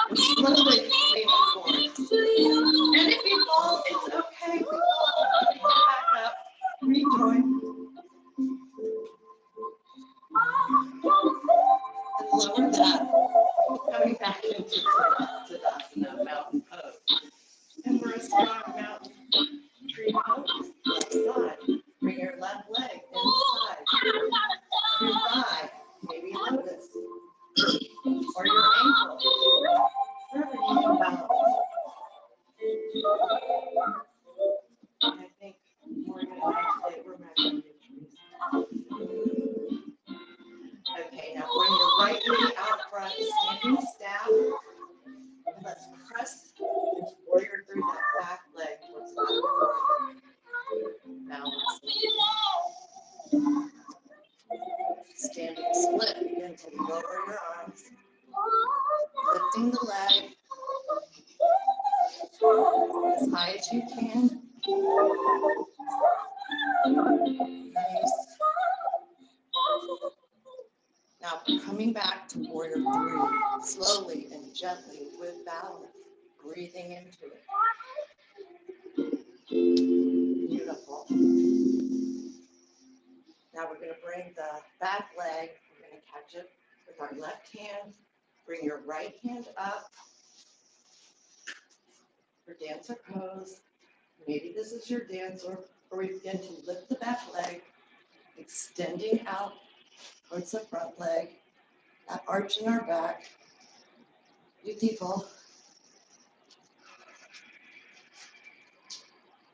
and slowly leaning forward. And if you fall, it's okay. We fall, back up, rejoin. And lower that, coming back into Tadasana, mountain pose. And we're a strong mountain tree pose. Left side. Bring your left leg inside. Your thigh, maybe lotus. Or your ankle. Wherever you can balance. I think we're going to today, we're measuring trees. Okay, now bring your right knee out front, standing staff. And let's press into warrior through that back leg towards the bottom. Balance. Standing split, begin to lower your arms. Lifting the leg as high as you can. Nice. Now coming back to warrior three, slowly and gently with balance, breathing into it. Beautiful. Now we're going to bring the back leg, we're going to catch it with our left hand. Bring your right hand up for dancer pose. Maybe this is your dancer, or we begin to lift the back leg, extending out towards the front leg, that arch in our back. Beautiful.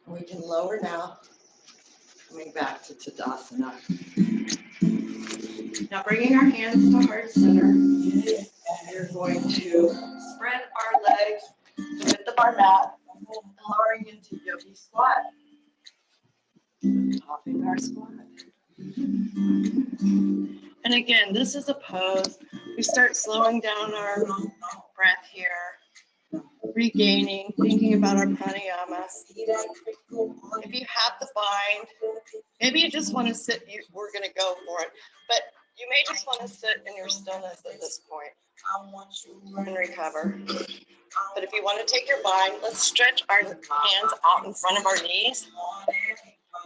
We can lower now, coming back to Tadasana. Now bringing our hands to heart center, and you're going to spread our legs to width of our mat, and lowering into yogi squat. Topping our squat. And again, this is a pose. We start slowing down our breath here, regaining, thinking about our pranayama. If you have the bind, maybe you just want to sit, we're going to go for it, but you may just want to sit in your stillness at this point and recover. But if you want to take your bind, let's stretch our hands out in front of our knees.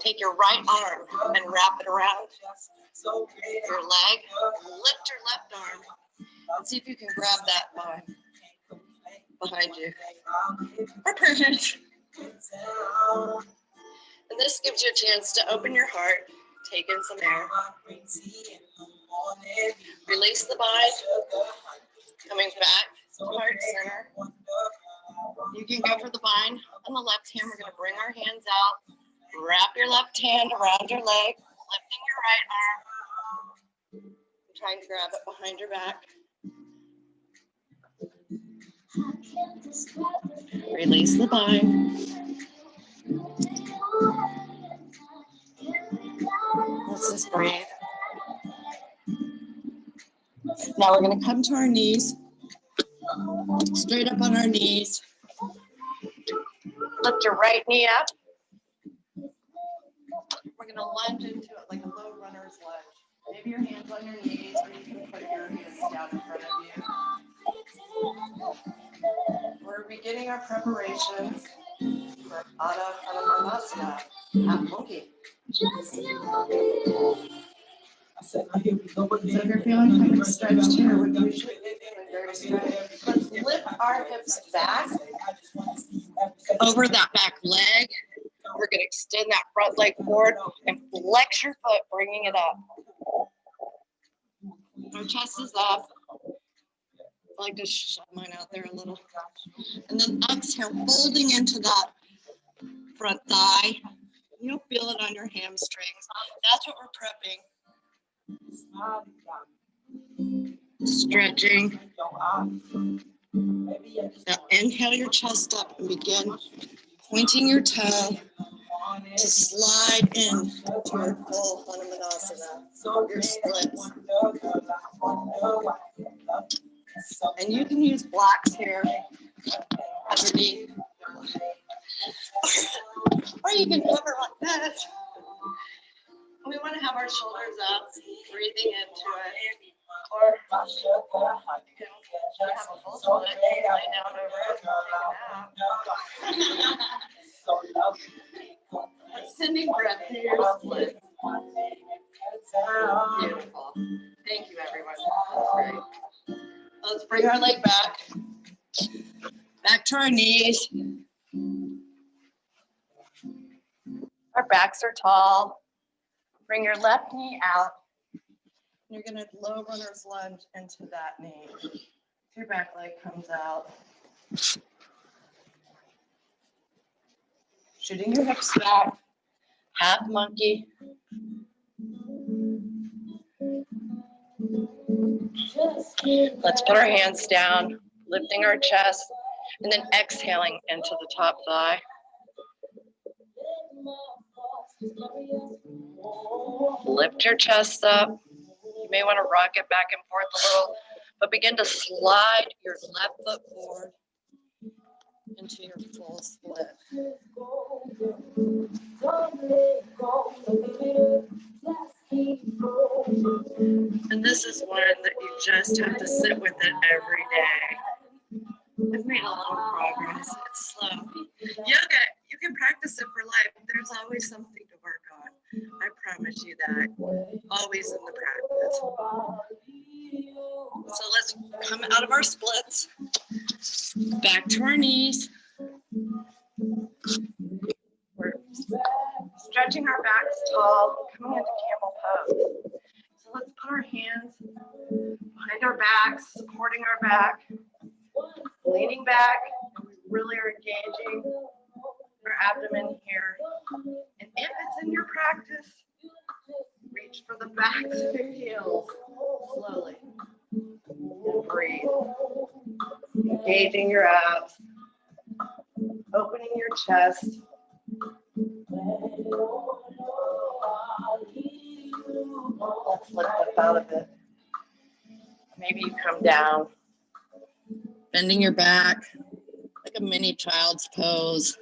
Take your right arm and wrap it around your leg. Lift your left arm and see if you can grab that bind behind you. Or perfect. And this gives you a chance to open your heart, take in some air. Release the bind. Coming back to heart center. You can go for the bind on the left hand. We're going to bring our hands out. Wrap your left hand around your leg, lifting your right arm. Trying to grab it behind your back. Release the bind. Let's just breathe. Now we're going to come to our knees, straight up on our knees. Lift your right knee up. We're going to lunge into it like a low runner's lunge. Maybe your hands on your knees, or you can put your hands down in front of you. We're beginning our preparations for Adho Chaturmasana, half monkey. So if you're feeling kind of stretched here, we're usually very stretched. Let's lift our hips back over that back leg. We're going to extend that front leg forward and flex your foot, bringing it up. Our chest is up. I like to shove mine out there a little. And then exhale, folding into that front thigh. You'll feel it on your hamstrings. That's what we're prepping. Stretching. Now inhale your chest up and begin pointing your toe to slide in to your full Hanumanasana, your splits. And you can use blocks here underneath. Or you can cover like this. We want to have our shoulders up, breathing into it. Or you can have a full split, lay down over it. Sending breath through your split. Beautiful. Thank you, everyone. That's great. Let's bring our leg back. Back to our knees. Our backs are tall. Bring your left knee out. You're going to low runner's lunge into that knee. Your back leg comes out. Shooting your hips back. Half monkey. Let's put our hands down, lifting our chest, and then exhaling into the top thigh. Lift your chest up. You may want to rock it back and forth a little, but begin to slide your left foot forward into your full split. And this is one that you just have to sit with it every day. I've made a lot of progress. It's slow. Yoga, you can practice it for life. There's always something to work on. I promise you that. Always in the practice. So let's come out of our splits. Back to our knees. We're stretching our backs tall, coming into camel pose. So let's put our hands behind our backs, supporting our back, leaning back. We really are engaging our abdomen here. And if it's in your practice, reach for the backs of your heels slowly. And breathe. Engaging your abs. Opening your chest. Let's lift up out of it. Maybe you come down. Bending your back like a mini child's pose.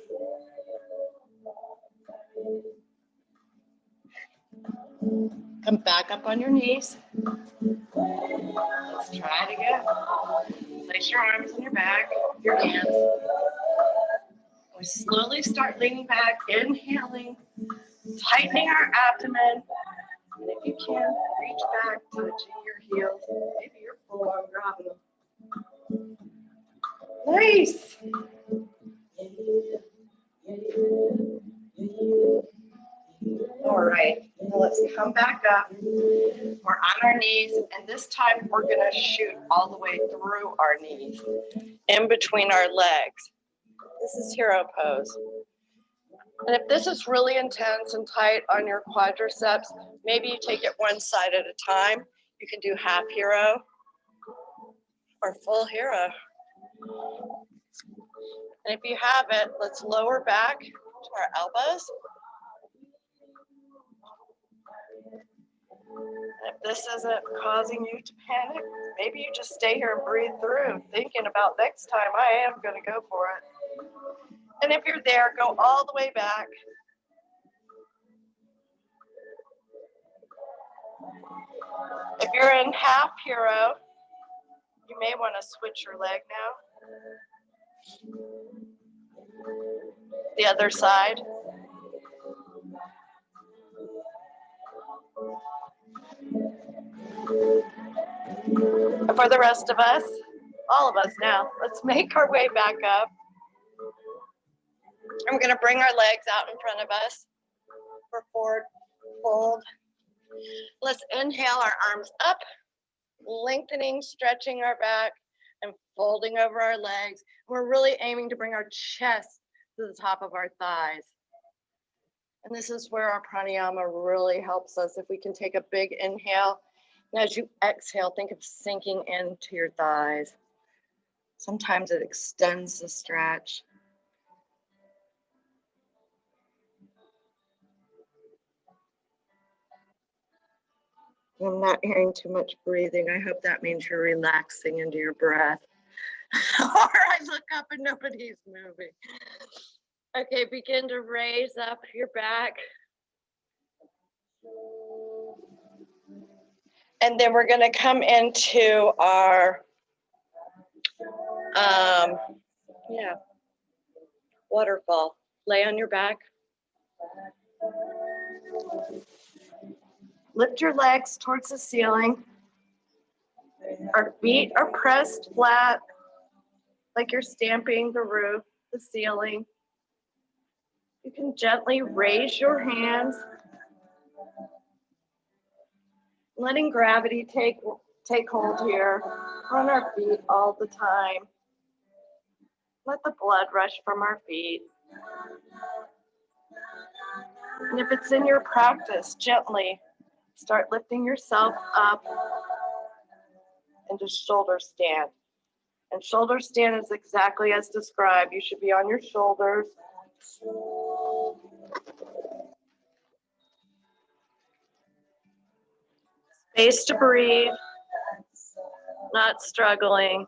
Come back up on your knees. Let's try it again. Place your arms on your back, your hands. We slowly start leaning back, inhaling, tightening our abdomen. And if you can, reach back, touching your heels, maybe your forearm, grabbing them. Nice. All right, now let's come back up. We're on our knees, and this time we're gonna shoot all the way through our knees, in between our legs. This is hero pose. And if this is really intense and tight on your quadriceps, maybe you take it one side at a time. You can do half hero or full hero. And if you have it, let's lower back to our elbows. And if this isn't causing you to panic, maybe you just stay here and breathe through, thinking about next time I am going to go for it. And if you're there, go all the way back. If you're in half hero, you may want to switch your leg now. The other side. For the rest of us, all of us now, let's make our way back up. And we're going to bring our legs out in front of us for forward fold. Let's inhale our arms up, lengthening, stretching our back, and folding over our legs. We're really aiming to bring our chest to the top of our thighs. And this is where our pranayama really helps us. If we can take a big inhale, and as you exhale, think of sinking into your thighs. Sometimes it extends the stretch. I'm not hearing too much breathing. I hope that means you're relaxing into your breath. Or I look up and nobody's moving. Okay, begin to raise up your back. And then we're going to come into our waterfall. Lay on your back. Lift your legs towards the ceiling. Our feet are pressed flat, like you're stamping the roof, the ceiling. You can gently raise your hands, letting gravity take hold here. On our feet all the time. Let the blood rush from our feet. And if it's in your practice, gently start lifting yourself up into shoulder stand. And shoulder stand is exactly as described. You should be on your shoulders. Space to breathe, not struggling.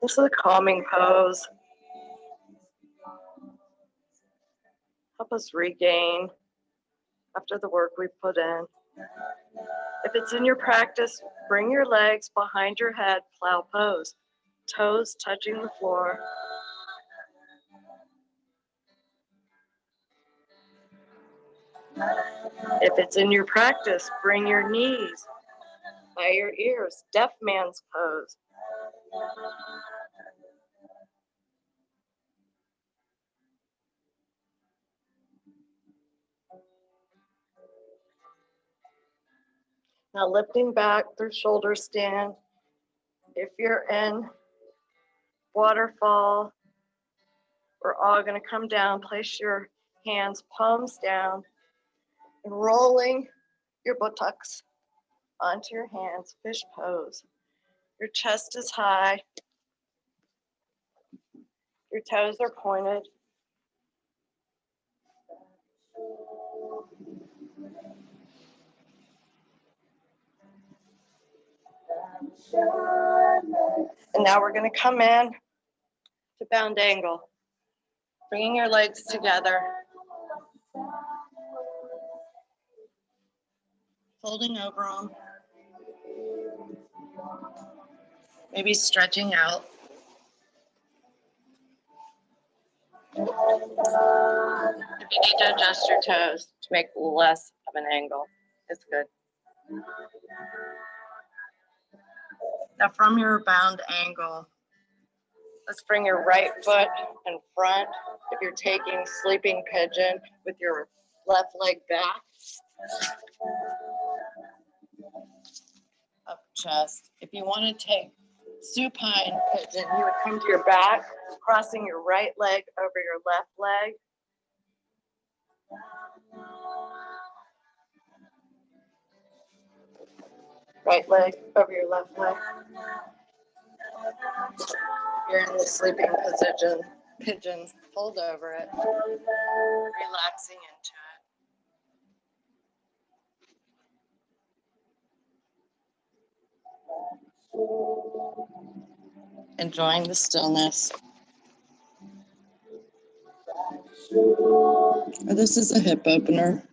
This is a calming pose. Help us regain after the work we've put in. If it's in your practice, bring your legs behind your head, plow pose. Toes touching the floor. If it's in your practice, bring your knees by your ears, deaf man's pose. Now lifting back through shoulder stand. If you're in waterfall, we're all going to come down, place your hands palms down, and rolling your buttocks onto your hands, fish pose. Your chest is high. Your toes are pointed. And now we're going to come in to bound angle, bringing your legs together, folding over them, maybe stretching out. If you need to adjust your toes to make less of an angle, it's good. Now from your bound angle, let's bring your right foot in front. If you're taking sleeping pigeon with your left leg back, up chest. If you want to take supine pigeon, you would come to your back, crossing your right leg over your left leg. Right leg over your left leg. If you're in the sleeping position, pigeon, fold over it, relaxing into it. Enjoying the stillness. This is a hip opener.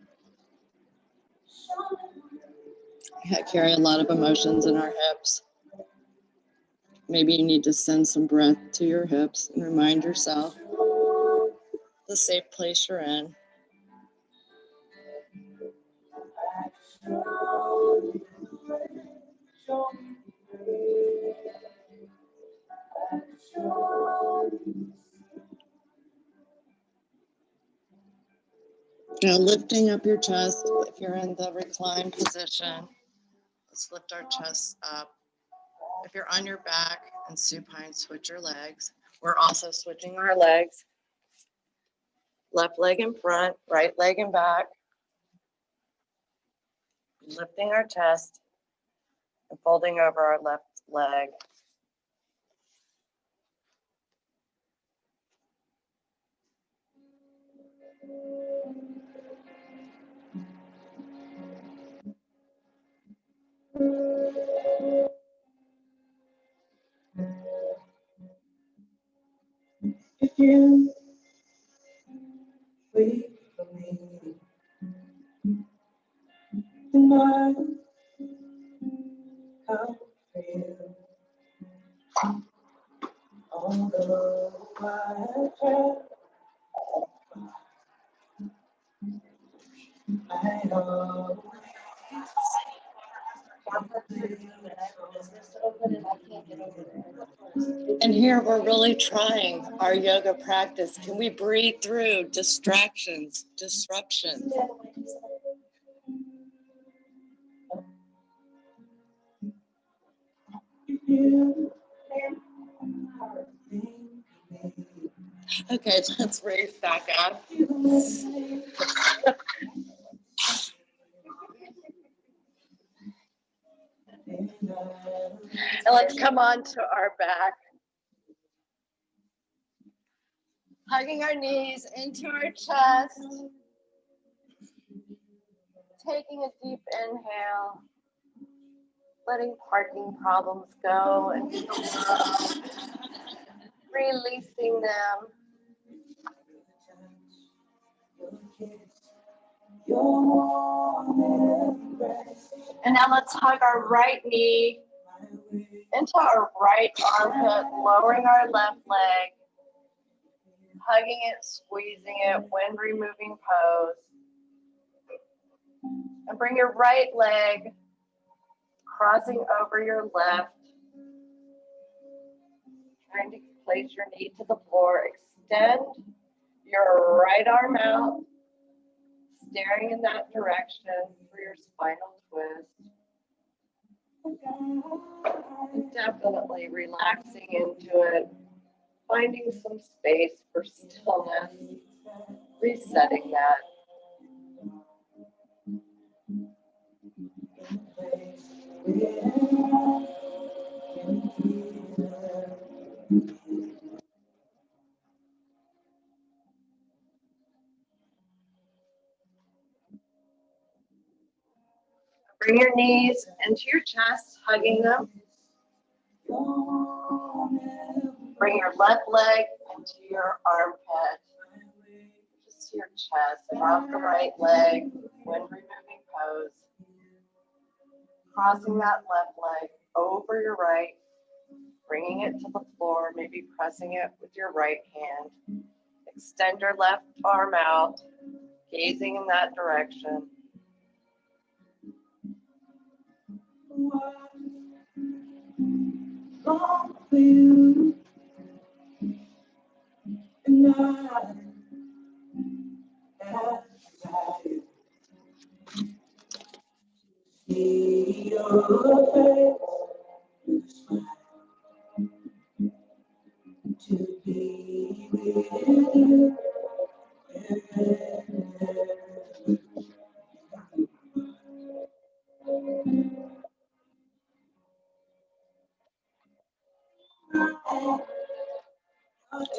We carry a lot of emotions in our hips. Maybe you need to send some breath to your hips and remind yourself the safe place you're in. Now lifting up your chest, if you're in the reclined position, let's lift our chests up. If you're on your back and supine, switch your legs. We're also switching our legs. Left leg in front, right leg in back. Lifting our chest and folding over our left leg. If you wait for me tonight, I'll feel although I try, I always and here we're really trying our yoga practice. Can we breathe through distractions, disruptions? Okay, let's raise back up. And let's come on to our back. Hugging our knees into our chest. Taking a deep inhale. Letting parking problems go and releasing them. And now let's hug our right knee into our right armpit, lowering our left leg, hugging it, squeezing it, wind removing pose. And bring your right leg crossing over your left, trying to place your knee to the floor. Extend your right arm out, staring in that direction for your spinal twist. And definitely relaxing into it, finding some space for stillness, resetting that. Bring your knees into your chest, hugging them. Bring your left leg into your armpit, just to your chest. Drop the right leg, wind removing pose. Crossing that left leg over your right, bringing it to the floor, maybe pressing it with your right hand. Extend your left arm out, gazing in that direction. Long for you and I have decided to see your face, to be with you.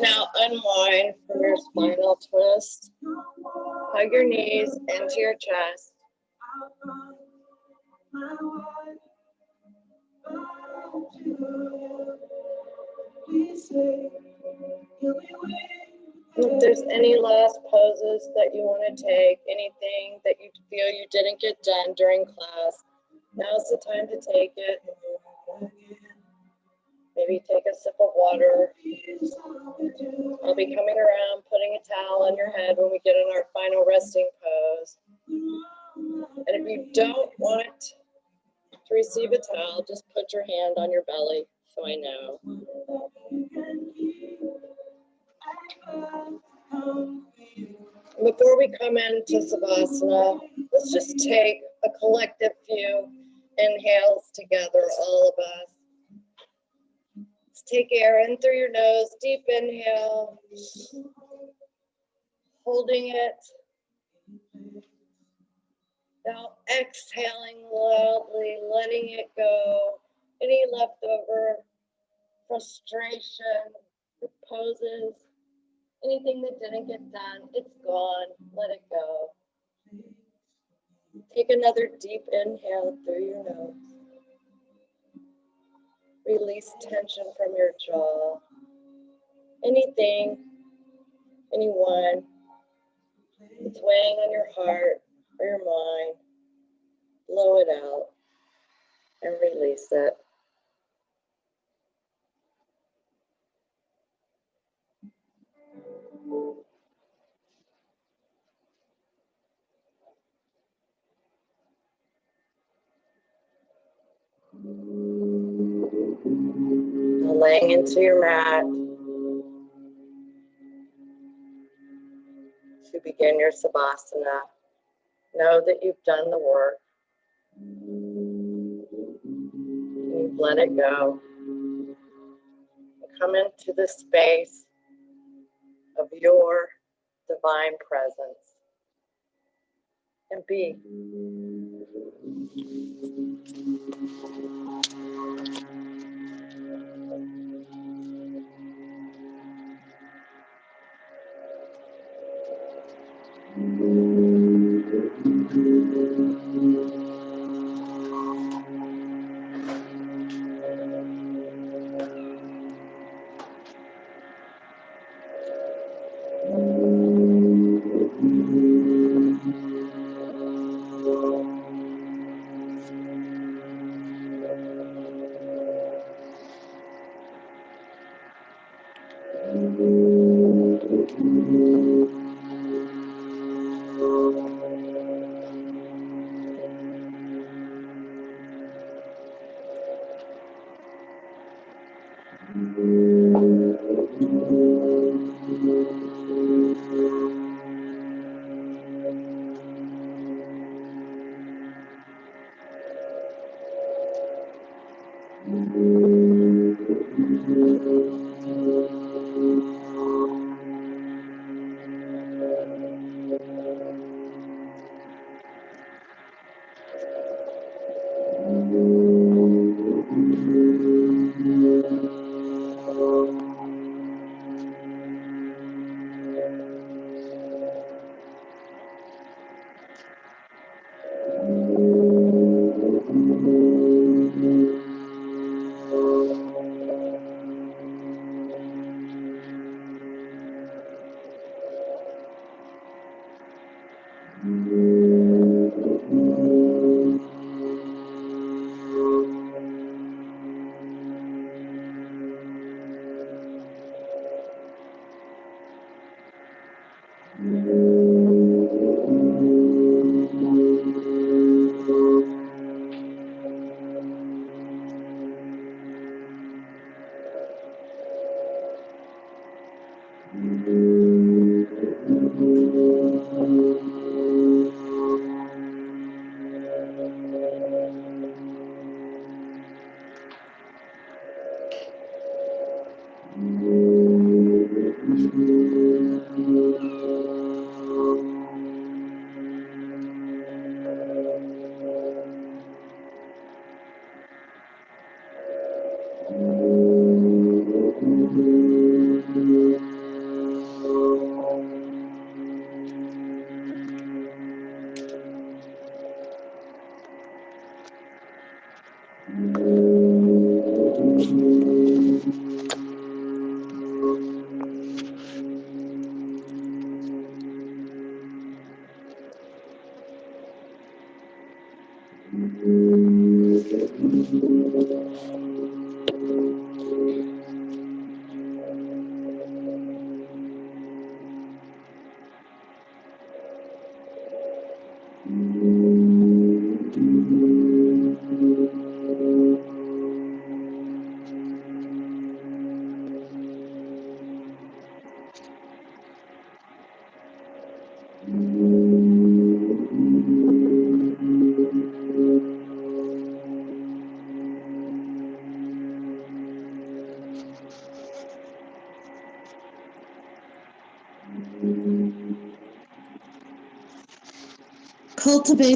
Now unwind from your spinal twist. Hug your knees into your chest. If there's any last poses that you want to take, anything that you feel you didn't get done during class, now's the time to take it. Maybe take a sip of water. I'll be coming around, putting a towel on your head when we get in our final resting pose. And if you don't want to receive a towel, just put your hand on your belly so I know. Before we come into Savasana, let's just take a collective few inhales together, all of us. Let's take air in through your nose, deep inhale, holding it. Now exhaling loudly, letting it go. Any leftover frustration, poses, anything that didn't get done, it's gone. Let it go. Take another deep inhale through your nose. Release tension from your jaw. Anything, anyone that's weighing on your heart or your mind, blow it out and release it. Now laying into your mat to begin your Savasana. Know that you've done the work. You've let it go. Come into the space of your divine presence and be. Cultivate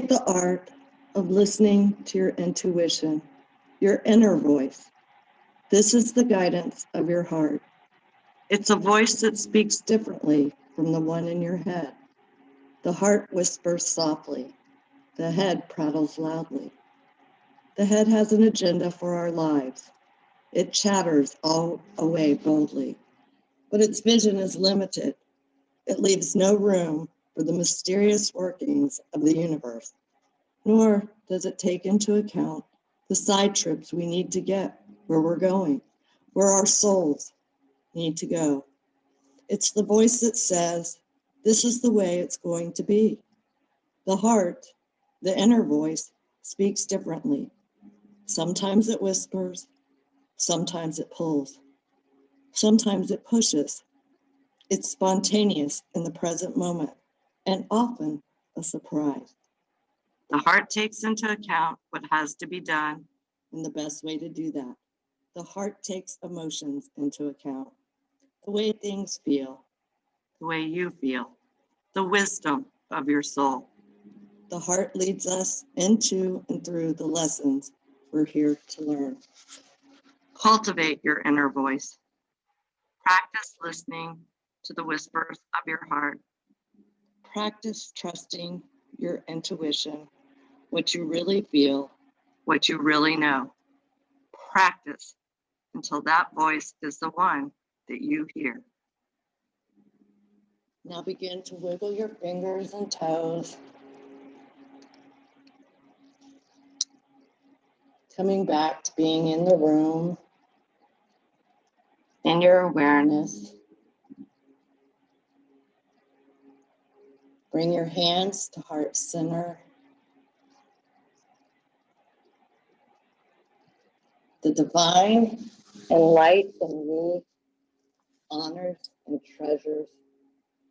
the art of listening to your intuition, your inner voice. This is the guidance of your heart. It's a voice that speaks differently from the one in your head. The heart whispers softly. The head prattles loudly. The head has an agenda for our lives. It chatters all away boldly, but its vision is limited. It leaves no room for the mysterious workings of the universe, nor does it take into account the side trips we need to get where we're going, where our souls need to go. It's the voice that says, this is the way it's going to be. The heart, the inner voice, speaks differently. Sometimes it whispers, sometimes it pulls, sometimes it pushes. It's spontaneous in the present moment and often a surprise. The heart takes into account what has to be done and the best way to do that. The heart takes emotions into account, the way things feel, the way you feel, the wisdom of your soul. The heart leads us into and through the lessons we're here to learn. Cultivate your inner voice. Practice listening to the whispers of your heart. Practice trusting your intuition, what you really feel, what you really know. Practice until that voice is the one that you hear. Now begin to wiggle your fingers and toes. Coming back to being in the room, in your awareness. Bring your hands to heart center. The divine and light in me honors and treasures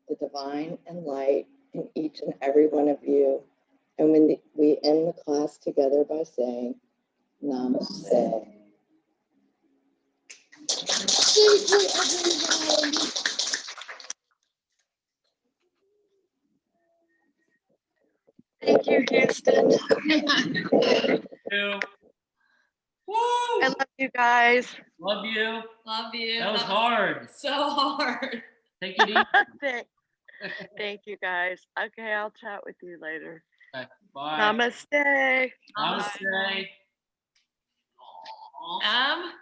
the divine and light in each and every one of you. And when we end the class together by saying, Namaste. Thank you, everyone. Thank you, Houston. Woo! I love you guys. Love you. Love you. That was hard. So hard. Take it easy. Thank you, guys. Okay, I'll chat with you later. Bye. Bye. Namaste. Namaste. Em?